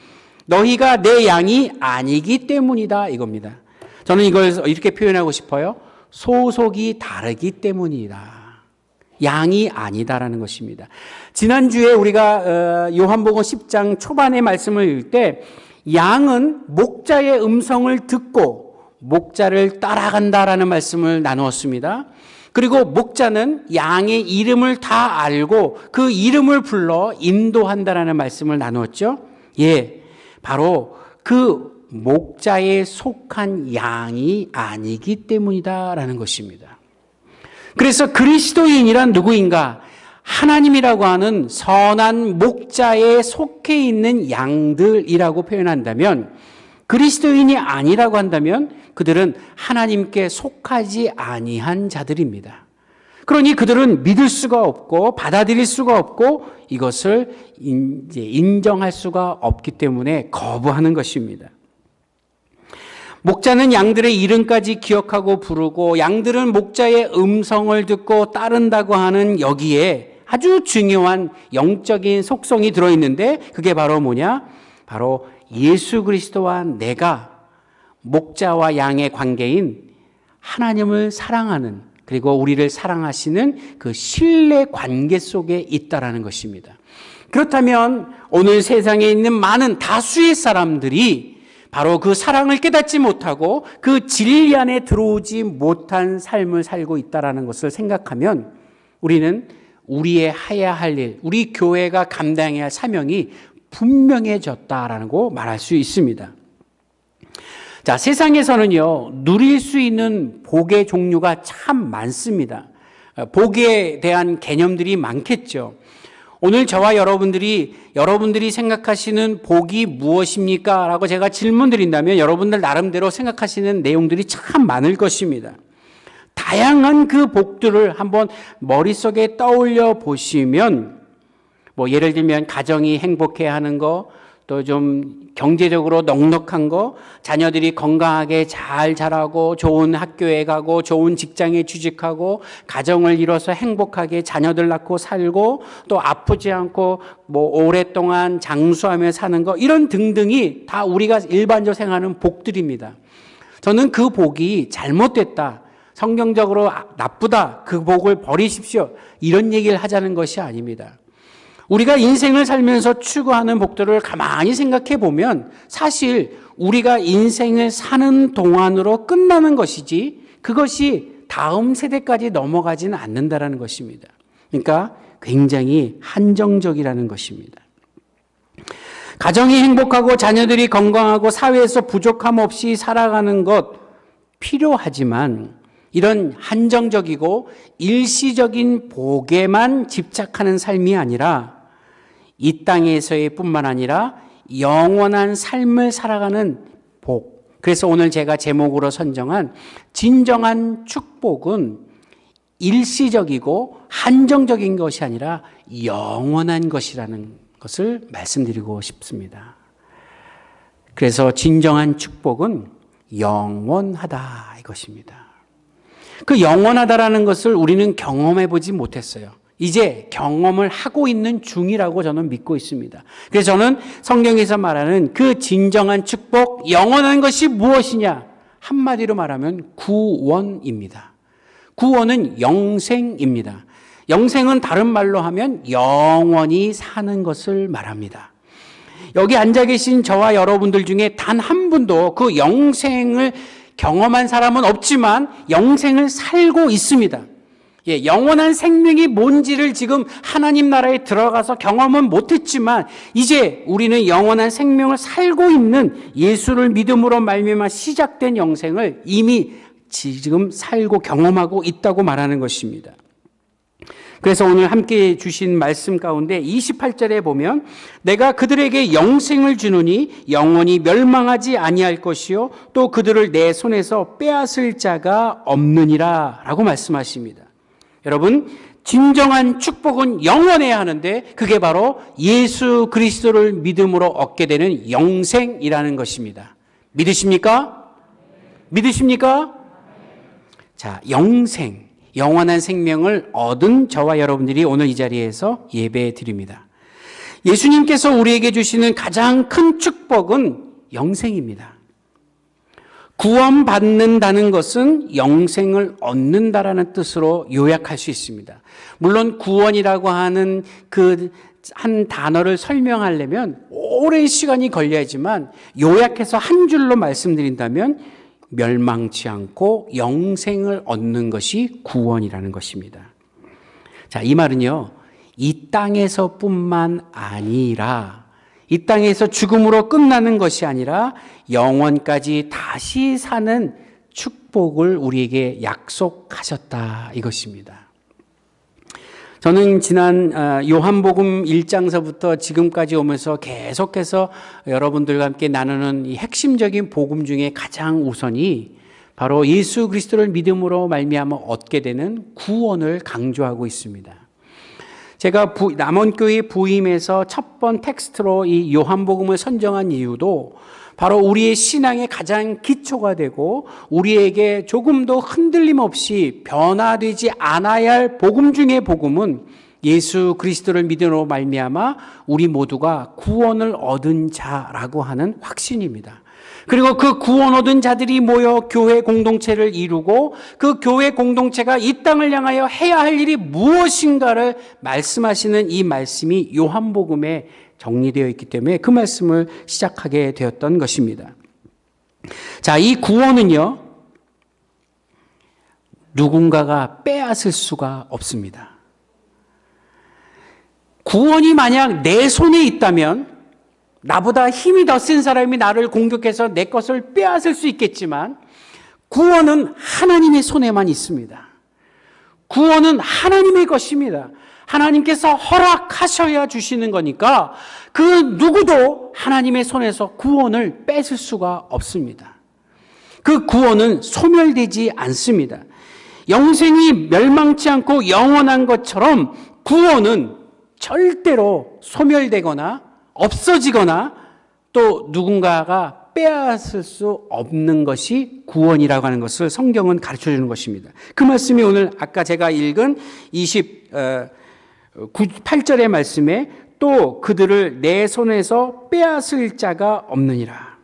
너희가 내 양이 아니기 때문이다 이겁니다. 저는 이걸 이렇게 표현하고 싶어요. 소속이 다르기 때문이다. 양이 아니다라는 것입니다. 지난주에 우리가 요한복음 10장 초반의 말씀을 읽을 때 양은 목자의 음성을 듣고 목자를 따라간다라는 말씀을 나누었습니다. 그리고 목자는 양의 이름을 다 알고 그 이름을 불러 인도한다라는 말씀을 나누었죠. 예, 바로 그 목자에 속한 양이 아니기 때문이다라는 것입니다. 그래서 그리스도인이란 누구인가? 하나님이라고 하는 선한 목자에 속해 있는 양들이라고 표현한다면, 그리스도인이 아니라고 한다면 그들은 하나님께 속하지 아니한 자들입니다. 그러니 그들은 믿을 수가 없고 받아들일 수가 없고 이것을 이제 인정할 수가 없기 때문에 거부하는 것입니다. 목자는 양들의 이름까지 기억하고 부르고 양들은 목자의 음성을 듣고 따른다고 하는 여기에 아주 중요한 영적인 속성이 들어있는데, 그게 바로 뭐냐? 바로 예수 그리스도와 내가 목자와 양의 관계인 하나님을 사랑하는, 그리고 우리를 사랑하시는 그 신뢰 관계 속에 있다라는 것입니다. 그렇다면 오늘 세상에 있는 많은 다수의 사람들이 바로 그 사랑을 깨닫지 못하고 그 진리 안에 들어오지 못한 삶을 살고 있다라는 것을 생각하면 우리는 우리의 해야 할 일, 우리 교회가 감당해야 할 사명이 분명해졌다라는 거 말할 수 있습니다. 자, 세상에서는요, 누릴 수 있는 복의 종류가 참 많습니다. 복에 대한 개념들이 많겠죠. 오늘 저와 여러분들이 생각하시는 복이 무엇입니까? 라고 제가 질문 드린다면 여러분들 나름대로 생각하시는 내용들이 참 많을 것입니다. 다양한 그 복들을 한번 머릿속에 떠올려 보시면, 뭐 예를 들면 가정이 행복해하는 거, 또 좀 경제적으로 넉넉한 거, 자녀들이 건강하게 잘 자라고 좋은 학교에 가고 좋은 직장에 취직하고 가정을 이뤄서 행복하게 자녀들 낳고 살고 또 아프지 않고 뭐 오랫동안 장수하며 사는 거, 이런 등등이 다 우리가 일반적으로 생각하는 복들입니다. 저는 그 복이 잘못됐다, 성경적으로 나쁘다, 그 복을 버리십시오, 이런 얘기를 하자는 것이 아닙니다. 우리가 인생을 살면서 추구하는 복들을 가만히 생각해 보면 사실 우리가 인생을 사는 동안으로 끝나는 것이지 그것이 다음 세대까지 넘어가지는 않는다라는 것입니다. 그러니까 굉장히 한정적이라는 것입니다. 가정이 행복하고 자녀들이 건강하고 사회에서 부족함 없이 살아가는 것 필요하지만 이런 한정적이고 일시적인 복에만 집착하는 삶이 아니라 이 땅에서의 뿐만 아니라 영원한 삶을 살아가는 복. 그래서 오늘 제가 제목으로 선정한 진정한 축복은 일시적이고 한정적인 것이 아니라 영원한 것이라는 것을 말씀드리고 싶습니다. 그래서 진정한 축복은 영원하다 이것입니다. 그 영원하다라는 것을 우리는 경험해 보지 못했어요. 이제 경험을 하고 있는 중이라고 저는 믿고 있습니다. 그래서 저는 성경에서 말하는 그 진정한 축복, 영원한 것이 무엇이냐? 한마디로 말하면 구원입니다. 구원은 영생입니다. 영생은 다른 말로 하면 영원히 사는 것을 말합니다. 여기 앉아 계신 저와 여러분들 중에 단 한 분도 그 영생을 경험한 사람은 없지만 영생을 살고 있습니다. 예, 영원한 생명이 뭔지를 지금 하나님 나라에 들어가서 경험은 못했지만 이제 우리는 영원한 생명을 살고 있는 예수를 믿음으로 말미암아 시작된 영생을 이미 지금 살고 경험하고 있다고 말하는 것입니다. 그래서 오늘 함께 주신 말씀 가운데 28절에 보면 내가 그들에게 영생을 주노니 영원히 멸망하지 아니할 것이요 또 그들을 내 손에서 빼앗을 자가 없느니라 라고 말씀하십니다. 여러분, 진정한 축복은 영원해야 하는데 그게 바로 예수 그리스도를 믿음으로 얻게 되는 영생이라는 것입니다. 믿으십니까? 믿으십니까? 자, 영생, 영원한 생명을 얻은 저와 여러분들이 오늘 이 자리에서 예배 드립니다. 예수님께서 우리에게 주시는 가장 큰 축복은 영생입니다. 구원받는다는 것은 영생을 얻는다라는 뜻으로 요약할 수 있습니다. 물론 구원이라고 하는 그 한 단어를 설명하려면 오랜 시간이 걸려야지만 요약해서 한 줄로 말씀드린다면 멸망치 않고 영생을 얻는 것이 구원이라는 것입니다. 자, 이 말은요, 이 땅에서뿐만 아니라 이 땅에서 죽음으로 끝나는 것이 아니라 영원까지 다시 사는 축복을 우리에게 약속하셨다 이것입니다. 저는 지난 요한복음 1장서부터 지금까지 오면서 계속해서 여러분들과 함께 나누는 이 핵심적인 복음 중에 가장 우선이 바로 예수 그리스도를 믿음으로 말미암아 얻게 되는 구원을 강조하고 있습니다. 제가 남원교회 부임에서 첫 번 텍스트로 이 요한복음을 선정한 이유도 바로 우리의 신앙의 가장 기초가 되고 우리에게 조금 더 흔들림 없이 변화되지 않아야 할 복음 중의 복음은 예수 그리스도를 믿음으로 말미암아 우리 모두가 구원을 얻은 자라고 하는 확신입니다. 그리고 그 구원 얻은 자들이 모여 교회 공동체를 이루고 그 교회 공동체가 이 땅을 향하여 해야 할 일이 무엇인가를 말씀하시는 이 말씀이 요한복음에 정리되어 있기 때문에 그 말씀을 시작하게 되었던 것입니다. 자, 이 구원은요, 누군가가 빼앗을 수가 없습니다. 구원이 만약 내 손에 있다면 나보다 힘이 더 센 사람이 나를 공격해서 내 것을 빼앗을 수 있겠지만 구원은 하나님의 손에만 있습니다. 구원은 하나님의 것입니다. 하나님께서 허락하셔야 주시는 거니까 그 누구도 하나님의 손에서 구원을 뺏을 수가 없습니다. 그 구원은 소멸되지 않습니다. 영생이 멸망치 않고 영원한 것처럼 구원은 절대로 소멸되거나 없어지거나 또 누군가가 빼앗을 수 없는 것이 구원이라고 하는 것을 성경은 가르쳐 주는 것입니다. 그 말씀이 오늘 아까 제가 읽은 28절의 말씀에 또 그들을 내 손에서 빼앗을 자가 없느니라.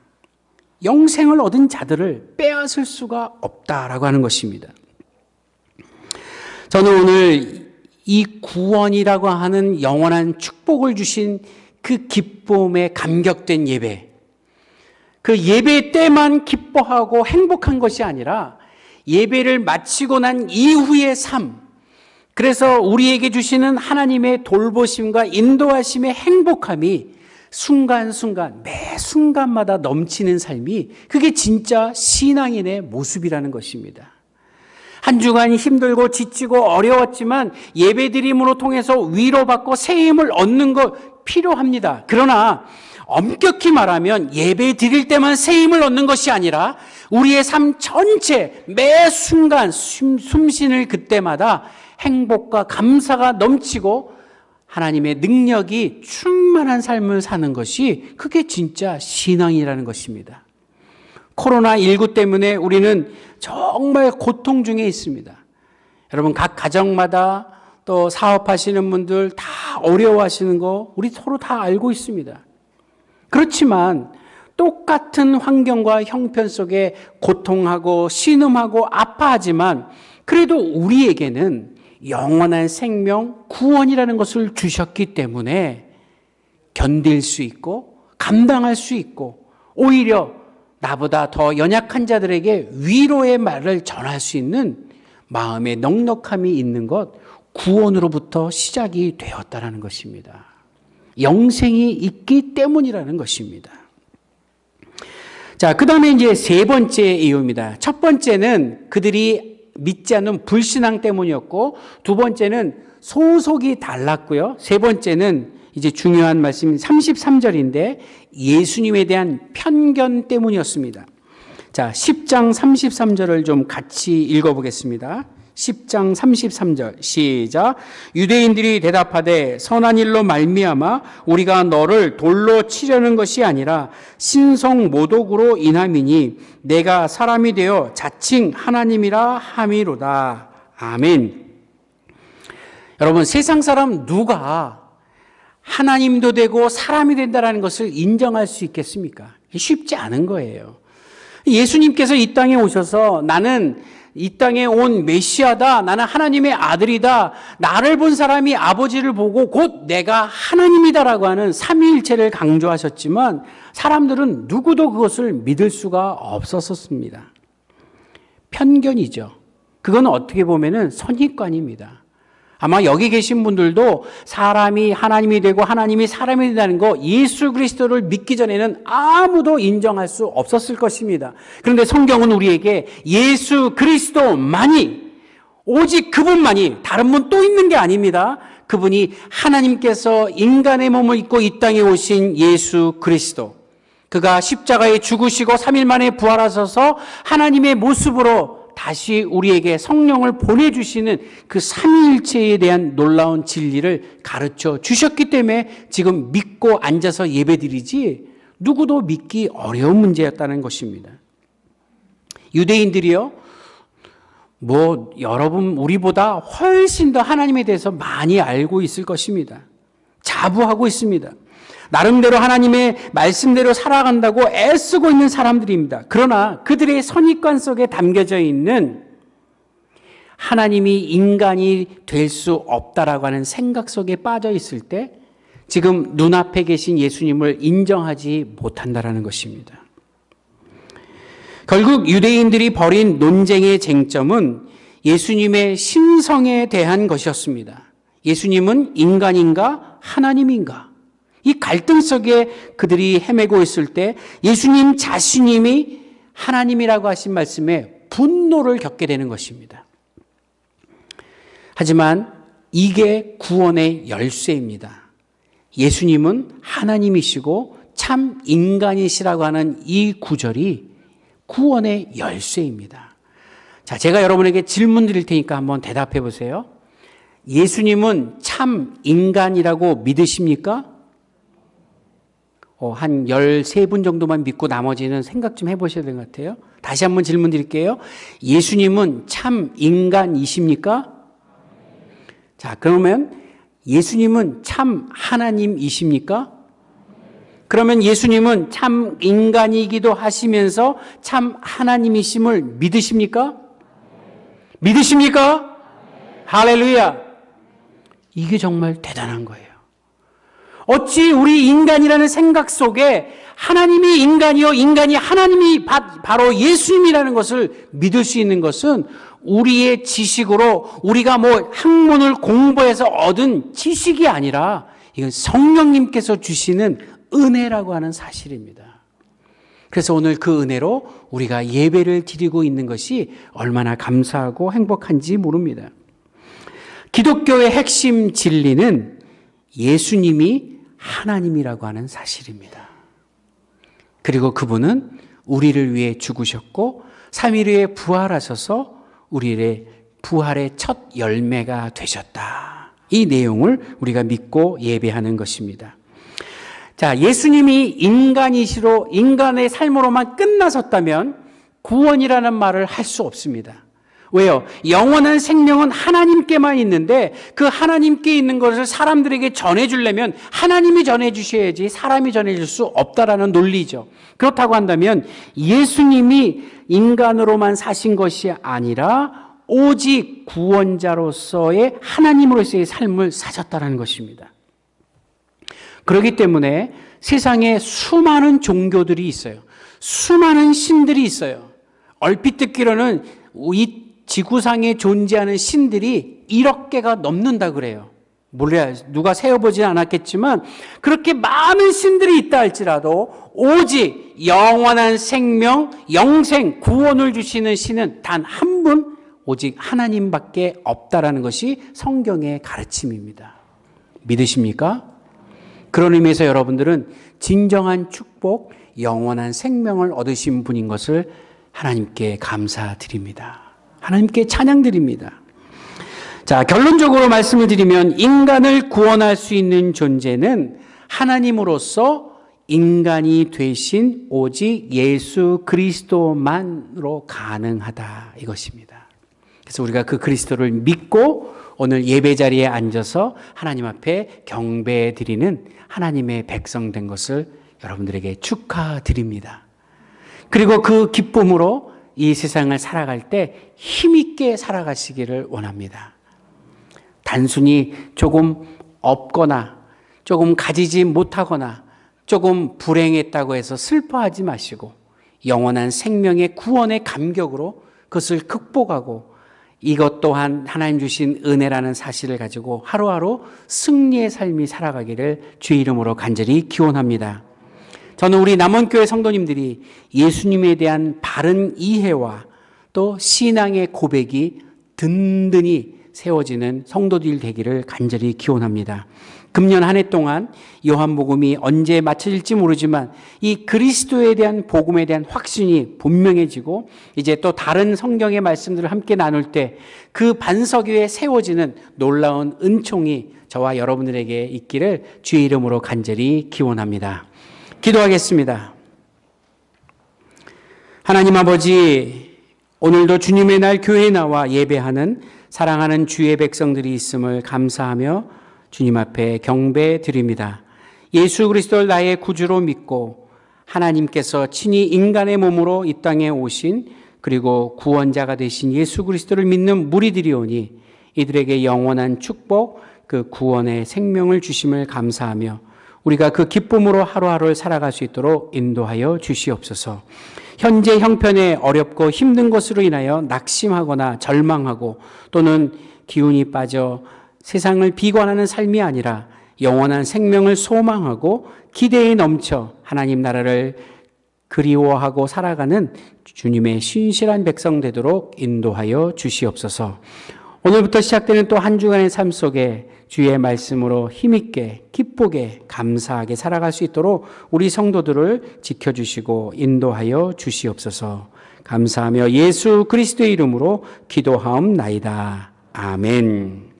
영생을 얻은 자들을 빼앗을 수가 없다라고 하는 것입니다. 저는 오늘 이 구원이라고 하는 영원한 축복을 주신 그 기쁨에 감격된 예배, 그 예배 때만 기뻐하고 행복한 것이 아니라 예배를 마치고 난 이후의 삶, 그래서 우리에게 주시는 하나님의 돌보심과 인도하심의 행복함이 순간순간 매 순간마다 넘치는 삶이 그게 진짜 신앙인의 모습이라는 것입니다. 한 주간 힘들고 지치고 어려웠지만 예배드림으로 통해서 위로받고 새 힘을 얻는 것 필요합니다. 그러나 엄격히 말하면 예배 드릴 때만 새 힘을 얻는 것이 아니라 우리의 삶 전체 매 순간 숨쉬는 그때마다 행복과 감사가 넘치고 하나님의 능력이 충만한 삶을 사는 것이 그게 진짜 신앙이라는 것입니다. 코로나19 때문에 우리는 정말 고통 중에 있습니다. 여러분 각 가정마다 또 사업하시는 분들 다 어려워하시는 거 우리 서로 다 알고 있습니다. 그렇지만 똑같은 환경과 형편 속에 고통하고 신음하고 아파하지만 그래도 우리에게는 영원한 생명, 구원이라는 것을 주셨기 때문에 견딜 수 있고 감당할 수 있고 오히려 나보다 더 연약한 자들에게 위로의 말을 전할 수 있는 마음의 넉넉함이 있는 것, 구원으로부터 시작이 되었다라는 것입니다. 영생이 있기 때문이라는 것입니다. 자, 그 다음에 이제 세 번째 이유입니다. 첫 번째는 그들이 믿지 않는 불신앙 때문이었고, 두 번째는 소속이 달랐고요. 세 번째는 이제 중요한 말씀인 33절인데 예수님에 대한 편견 때문이었습니다. 자, 10장 33절을 좀 같이 읽어보겠습니다. 10장 33절 시작. 유대인들이 대답하되 선한 일로 말미암아 우리가 너를 돌로 치려는 것이 아니라 신성 모독으로 인함이니 내가 사람이 되어 자칭 하나님이라 함이로다. 아멘. 여러분, 세상 사람 누가 하나님도 되고 사람이 된다는 것을 인정할 수 있겠습니까? 쉽지 않은 거예요. 예수님께서 이 땅에 오셔서 나는 이 땅에 온 메시아다, 나는 하나님의 아들이다, 나를 본 사람이 아버지를 보고 곧 내가 하나님이다라고 하는 삼위일체를 강조하셨지만 사람들은 누구도 그것을 믿을 수가 없었습니다. 편견이죠. 그건 어떻게 보면은 선입관입니다. 아마 여기 계신 분들도 사람이 하나님이 되고 하나님이 사람이 된다는 거 예수 그리스도를 믿기 전에는 아무도 인정할 수 없었을 것입니다. 그런데 성경은 우리에게 예수 그리스도만이, 오직 그분만이, 다른 분 또 있는 게 아닙니다. 그분이 하나님께서 인간의 몸을 입고 이 땅에 오신 예수 그리스도, 그가 십자가에 죽으시고 3일 만에 부활하셔서 하나님의 모습으로 다시 우리에게 성령을 보내주시는 그 삼위일체에 대한 놀라운 진리를 가르쳐 주셨기 때문에 지금 믿고 앉아서 예배드리지 누구도 믿기 어려운 문제였다는 것입니다. 유대인들이요, 여러분 우리보다 훨씬 더 하나님에 대해서 많이 알고 있을 것입니다. 자부하고 있습니다. 나름대로 하나님의 말씀대로 살아간다고 애쓰고 있는 사람들입니다. 그러나 그들의 선입관 속에 담겨져 있는 하나님이 인간이 될 수 없다라고 하는 생각 속에 빠져 있을 때 지금 눈앞에 계신 예수님을 인정하지 못한다라는 것입니다. 결국 유대인들이 벌인 논쟁의 쟁점은 예수님의 신성에 대한 것이었습니다. 예수님은 인간인가 하나님인가? 이 갈등 속에 그들이 헤매고 있을 때 예수님 자신님이 하나님이라고 하신 말씀에 분노를 겪게 되는 것입니다. 하지만 이게 구원의 열쇠입니다. 예수님은 하나님이시고 참 인간이시라고 하는 이 구절이 구원의 열쇠입니다. 자, 제가 여러분에게 질문 드릴 테니까 한번 대답해 보세요. 예수님은 참 인간이라고 믿으십니까? 한 13분 정도만 믿고 나머지는 생각 좀 해보셔야 될 것 같아요. 다시 한번 질문 드릴게요. 예수님은 참 인간이십니까? 자, 그러면 예수님은 참 하나님이십니까? 그러면 예수님은 참 인간이기도 하시면서 참 하나님이심을 믿으십니까? 믿으십니까? 할렐루야! 이게 정말 대단한 거예요. 어찌 우리 인간이라는 생각 속에 하나님이 인간이요 인간이 하나님이 바로 예수님이라는 것을 믿을 수 있는 것은 우리의 지식으로 우리가 학문을 공부해서 얻은 지식이 아니라 이건 성령님께서 주시는 은혜라고 하는 사실입니다. 그래서 오늘 그 은혜로 우리가 예배를 드리고 있는 것이 얼마나 감사하고 행복한지 모릅니다. 기독교의 핵심 진리는 예수님이 하나님이라고 하는 사실입니다. 그리고 그분은 우리를 위해 죽으셨고 3일 후에 부활하셔서 우리의 부활의 첫 열매가 되셨다. 이 내용을 우리가 믿고 예배하는 것입니다. 자, 예수님이 인간이시로 인간의 삶으로만 끝나셨다면 구원이라는 말을 할 수 없습니다. 왜요? 영원한 생명은 하나님께만 있는데 그 하나님께 있는 것을 사람들에게 전해주려면 하나님이 전해주셔야지 사람이 전해줄 수 없다라는 논리죠. 그렇다고 한다면 예수님이 인간으로만 사신 것이 아니라 오직 구원자로서의 하나님으로서의 삶을 사셨다는 것입니다. 그렇기 때문에 세상에 수많은 종교들이 있어요. 수많은 신들이 있어요. 얼핏 듣기로는 이 지구상에 존재하는 신들이 1억 개가 넘는다 그래요. 몰라요. 누가 세어보지는 않았겠지만 그렇게 많은 신들이 있다 할지라도 오직 영원한 생명, 영생, 구원을 주시는 신은 단 한 분, 오직 하나님밖에 없다라는 것이 성경의 가르침입니다. 믿으십니까? 그런 의미에서 여러분들은 진정한 축복, 영원한 생명을 얻으신 분인 것을 하나님께 감사드립니다. 하나님께 찬양드립니다. 자, 결론적으로 말씀을 드리면 인간을 구원할 수 있는 존재는 하나님으로서 인간이 되신 오직 예수 그리스도만으로 가능하다 이것입니다. 그래서 우리가 그 그리스도를 믿고 오늘 예배 자리에 앉아서 하나님 앞에 경배해 드리는 하나님의 백성 된 것을 여러분들에게 축하드립니다. 그리고 그 기쁨으로 이 세상을 살아갈 때 힘있게 살아가시기를 원합니다. 단순히 조금 없거나 조금 가지지 못하거나 조금 불행했다고 해서 슬퍼하지 마시고 영원한 생명의 구원의 감격으로 그것을 극복하고 이것 또한 하나님 주신 은혜라는 사실을 가지고 하루하루 승리의 삶이 살아가기를 주의 이름으로 간절히 기원합니다. 저는 우리 남원교회 성도님들이 예수님에 대한 바른 이해와 또 신앙의 고백이 든든히 세워지는 성도들 되기를 간절히 기원합니다. 금년 한 해 동안 요한복음이 언제 마쳐질지 모르지만 이 그리스도에 대한 복음에 대한 확신이 분명해지고 이제 또 다른 성경의 말씀들을 함께 나눌 때 그 반석 위에 세워지는 놀라운 은총이 저와 여러분들에게 있기를 주의 이름으로 간절히 기원합니다. 기도하겠습니다. 하나님 아버지, 오늘도 주님의 날 교회에 나와 예배하는 사랑하는 주의 백성들이 있음을 감사하며 주님 앞에 경배 드립니다. 예수 그리스도를 나의 구주로 믿고 하나님께서 친히 인간의 몸으로 이 땅에 오신 그리고 구원자가 되신 예수 그리스도를 믿는 무리들이오니 이들에게 영원한 축복, 그 구원의 생명을 주심을 감사하며 우리가 그 기쁨으로 하루하루를 살아갈 수 있도록 인도하여 주시옵소서. 현재 형편에 어렵고 힘든 것으로 인하여 낙심하거나 절망하고 또는 기운이 빠져 세상을 비관하는 삶이 아니라 영원한 생명을 소망하고 기대에 넘쳐 하나님 나라를 그리워하고 살아가는 주님의 신실한 백성 되도록 인도하여 주시옵소서. 오늘부터 시작되는 또 한 주간의 삶 속에 주의 말씀으로 힘있게 기쁘게 감사하게 살아갈 수 있도록 우리 성도들을 지켜주시고 인도하여 주시옵소서. 감사하며 예수 그리스도의 이름으로 기도하옵나이다. 아멘.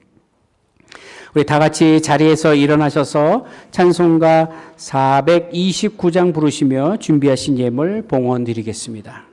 우리 다 같이 자리에서 일어나셔서 찬송가 429장 부르시며 준비하신 예물 봉헌 드리겠습니다.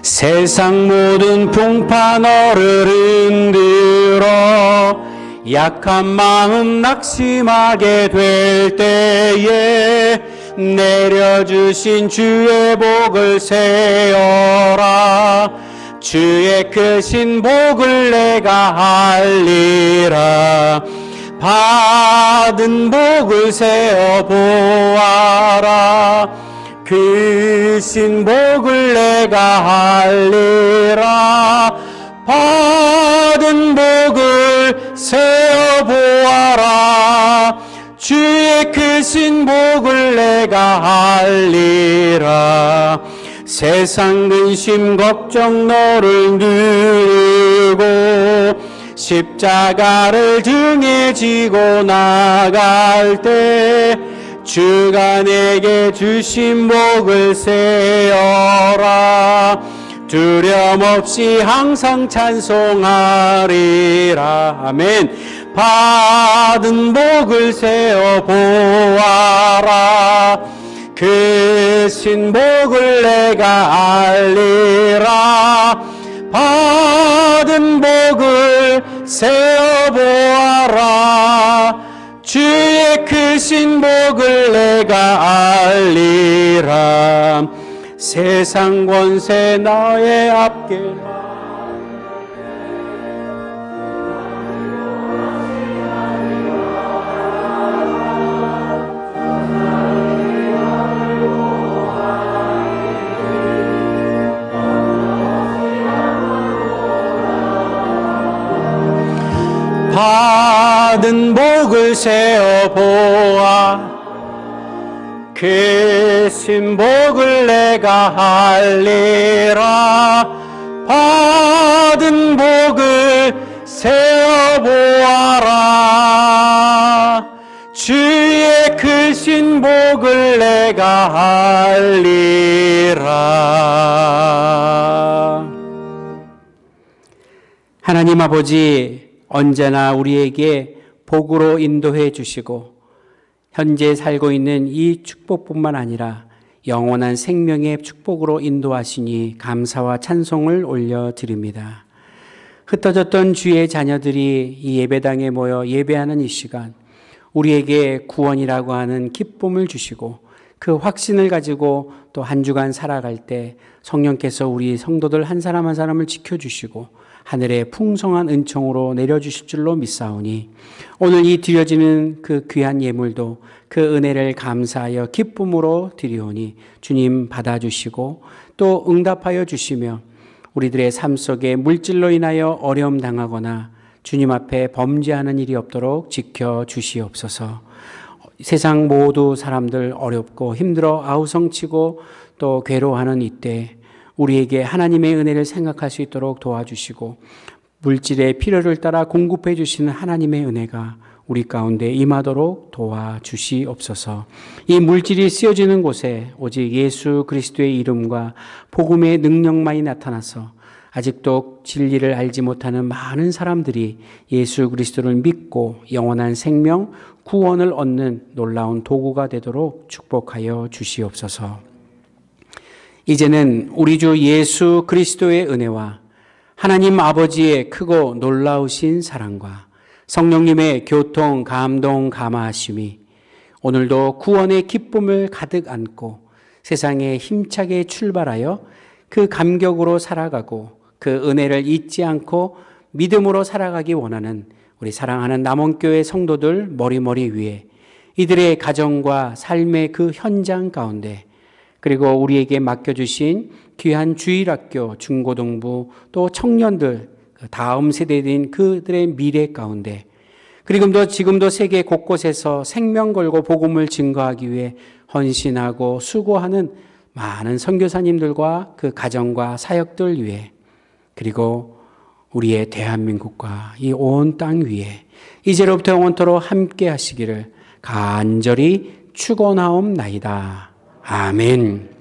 세상 모든 풍파 너를 흔들어 약한 마음 낙심하게 될 때에 내려주신 주의 복을 세어라. 주의 크신 복을 내가 알리라. 받은 복을 세어 보아라. 크신 복을 내가 알리라. 받은 복을 세어 보아라. 주의 크신 복을 내가 알리라. 세상 근심 걱정 너를 누르고 십자가를 등에 지고 나갈 때 주가 내게 주신 복을 세어라. 두려움 없이 항상 찬송하리라. 아멘. 받은 복을 세어 보아라. 크신 복을 내가 알리라. 받은 복을 세어 보아라. 주의 크신 복을 내가 알리라. 세상 권세 너의 앞길 받은 복을 세어 보아. 크신 복을 내가 알리라. 받은 복을 세어 보아라. 주의 크신 복을 내가 알리라. 하나님 아버지, 언제나 우리에게 복으로 인도해 주시고 현재 살고 있는 이 축복뿐만 아니라 영원한 생명의 축복으로 인도하시니 감사와 찬송을 올려드립니다. 흩어졌던 주의 자녀들이 이 예배당에 모여 예배하는 이 시간, 우리에게 구원이라고 하는 기쁨을 주시고 그 확신을 가지고 또 한 주간 살아갈 때 성령께서 우리 성도들 한 사람 한 사람을 지켜주시고 하늘의 풍성한 은총으로 내려주실 줄로 믿사오니 오늘 이 드려지는 그 귀한 예물도 그 은혜를 감사하여 기쁨으로 드리오니 주님 받아주시고 또 응답하여 주시며 우리들의 삶 속에 물질로 인하여 어려움 당하거나 주님 앞에 범죄하는 일이 없도록 지켜주시옵소서. 세상 모두 사람들 어렵고 힘들어 아우성치고 또 괴로워하는 이때 우리에게 하나님의 은혜를 생각할 수 있도록 도와주시고 물질의 필요를 따라 공급해 주시는 하나님의 은혜가 우리 가운데 임하도록 도와주시옵소서. 이 물질이 쓰여지는 곳에 오직 예수 그리스도의 이름과 복음의 능력만이 나타나서 아직도 진리를 알지 못하는 많은 사람들이 예수 그리스도를 믿고 영원한 생명, 구원을 얻는 놀라운 도구가 되도록 축복하여 주시옵소서. 이제는 우리 주 예수 그리스도의 은혜와 하나님 아버지의 크고 놀라우신 사랑과 성령님의 교통, 감동, 감화하심이 오늘도 구원의 기쁨을 가득 안고 세상에 힘차게 출발하여 그 감격으로 살아가고 그 은혜를 잊지 않고 믿음으로 살아가기 원하는 우리 사랑하는 남원교회 성도들 머리머리 위에 이들의 가정과 삶의 그 현장 가운데 그리고 우리에게 맡겨주신 귀한 주일학교, 중고등부 또 청년들 다음 세대인 그들의 미래 가운데 그리고 지금도 세계 곳곳에서 생명 걸고 복음을 증거하기 위해 헌신하고 수고하는 많은 선교사님들과 그 가정과 사역들 위해 그리고 우리의 대한민국과 이 온 땅 위에 이제로부터 영원토록 함께 하시기를 간절히 축원하옵나이다. 아멘.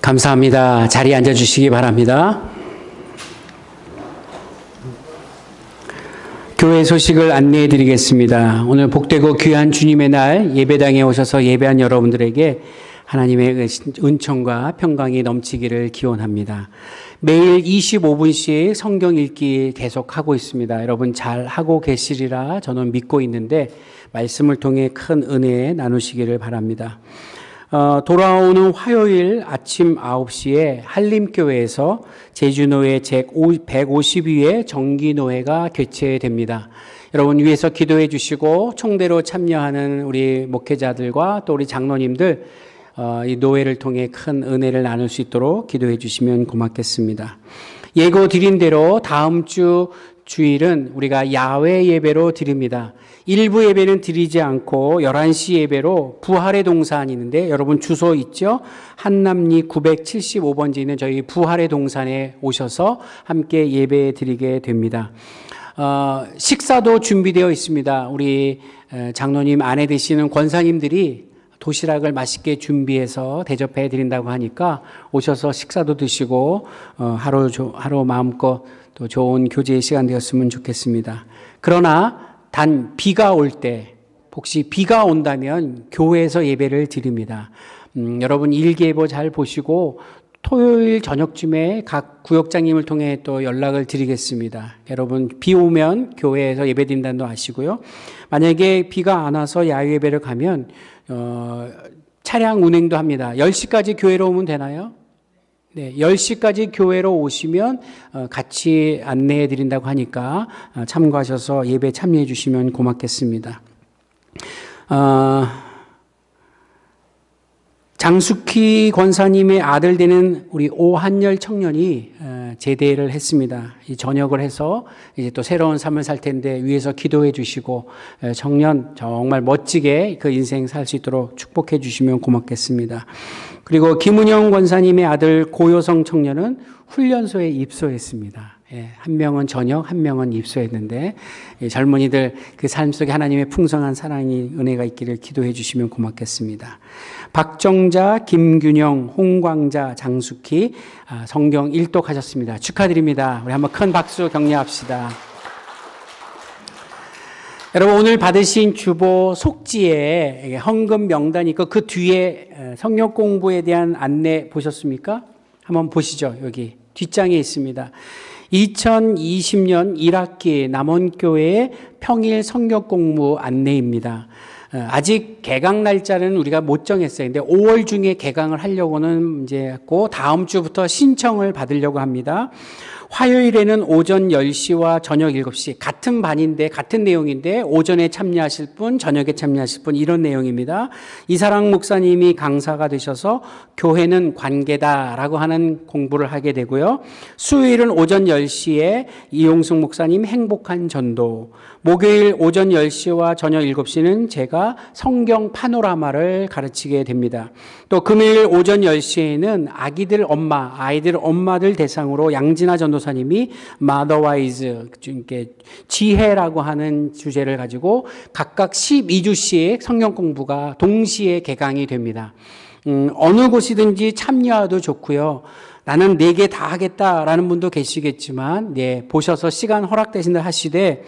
감사합니다. 자리에 앉아주시기 바랍니다. 교회 소식을 안내해 드리겠습니다. 오늘 복되고 귀한 주님의 날 예배당에 오셔서 예배한 여러분들에게 하나님의 은총과 평강이 넘치기를 기원합니다. 매일 25분씩 성경 읽기 계속하고 있습니다. 여러분 잘 하고 계시리라 저는 믿고 있는데 말씀을 통해 큰 은혜 나누시기를 바랍니다. 돌아오는 화요일 아침 9시에 한림교회에서 제주노회 제152회 정기노회가 개최됩니다. 여러분 위에서 기도해 주시고 총대로 참여하는 우리 목회자들과 또 우리 장로님들 이 노회를 통해 큰 은혜를 나눌 수 있도록 기도해 주시면 고맙겠습니다. 예고 드린 대로 다음 주 주일은 우리가 야외 예배로 드립니다. 일부 예배는 드리지 않고 11시 예배로 부활의 동산이 있는데 여러분 주소 있죠? 한남리 975번지에 있는 저희 부활의 동산에 오셔서 함께 예배 드리게 됩니다. 식사도 준비되어 있습니다. 우리 장로님 아내 되시는 권사님들이 도시락을 맛있게 준비해서 대접해 드린다고 하니까 오셔서 식사도 드시고 하루 마음껏 또 좋은 교제의 시간 되었으면 좋겠습니다. 그러나 단 비가 올 때 혹시 비가 온다면 교회에서 예배를 드립니다. 여러분 일기예보 잘 보시고 토요일 저녁쯤에 각 구역장님을 통해 또 연락을 드리겠습니다. 여러분 비 오면 교회에서 예배 드린다는 거 아시고요. 만약에 비가 안 와서 야외 예배를 가면 차량 운행도 합니다. 10시까지 교회로 오면 되나요? 네, 10시까지 교회로 오시면 같이 안내해 드린다고 하니까 참고하셔서 예배 참여해 주시면 고맙겠습니다. 장숙희 권사님의 아들 되는 우리 오한열 청년이 제대를 했습니다. 전역을 해서 이제 또 새로운 삶을 살 텐데 위에서 기도해 주시고 청년 정말 멋지게 그 인생 살 수 있도록 축복해 주시면 고맙겠습니다. 그리고 김은영 권사님의 아들 고효성 청년은 훈련소에 입소했습니다. 예, 한 명은 저녁, 한 명은 입소했는데 젊은이들 그 삶 속에 하나님의 풍성한 사랑이 은혜가 있기를 기도해 주시면 고맙겠습니다. 박정자, 김균영, 홍광자, 장숙희 성경 일독하셨습니다. 축하드립니다. 우리 한번 큰 박수 격려합시다. 여러분 오늘 받으신 주보 속지에 헌금 명단이 있고 그 뒤에 성경 공부에 대한 안내 보셨습니까? 한번 보시죠. 여기 뒷장에 있습니다. 2020년 1학기 남원교회 평일 성경 공부 안내입니다. 아직 개강 날짜는 우리가 못 정했어요. 근데 5월 중에 개강을 하려고는 이제 했고 다음 주부터 신청을 받으려고 합니다. 화요일에는 오전 10시와 저녁 7시 같은 반인데 같은 내용인데 오전에 참여하실 분, 저녁에 참여하실 분 이런 내용입니다. 이사랑 목사님이 강사가 되셔서 교회는 관계다라고 하는 공부를 하게 되고요. 수요일은 오전 10시에 이용숙 목사님 행복한 전도, 목요일 오전 10시와 저녁 7시는 제가 성경 파노라마를 가르치게 됩니다. 또 금요일 오전 10시에는 아이들 엄마들 대상으로 양진아 전도사님이 마더와이즈, 지혜라고 하는 주제를 가지고 각각 12주씩 성경 공부가 동시에 개강이 됩니다. 어느 곳이든지 참여해도 좋고요. 나는 4개 다 하겠다라는 분도 계시겠지만, 보셔서 시간 허락되신다 하시되,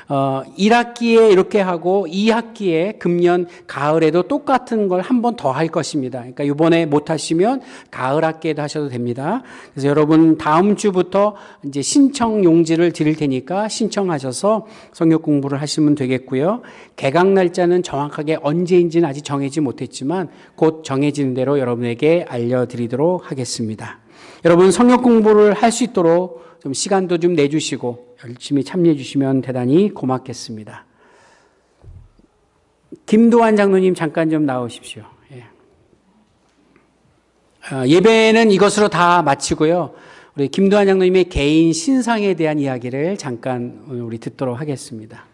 1학기에 이렇게 하고 2학기에 금년 가을에도 똑같은 걸 한 번 더 할 것입니다. 그러니까 이번에 못 하시면 가을 학기에도 하셔도 됩니다. 그래서 여러분 다음 주부터 이제 신청 용지를 드릴 테니까 신청하셔서 성경 공부를 하시면 되겠고요. 개강 날짜는 정확하게 언제인지는 아직 정해지 못했지만 곧 정해지는 대로 여러분에게 알려드리도록 하겠습니다. 여러분 성경 공부를 할 수 있도록 좀 시간도 좀 내주시고 열심히 참여해 주시면 대단히 고맙겠습니다. 김도환 장로님 잠깐 좀 나오십시오. 예배는 이것으로 다 마치고요. 우리 김도환 장로님의 개인 신상에 대한 이야기를 잠깐 우리 듣도록 하겠습니다.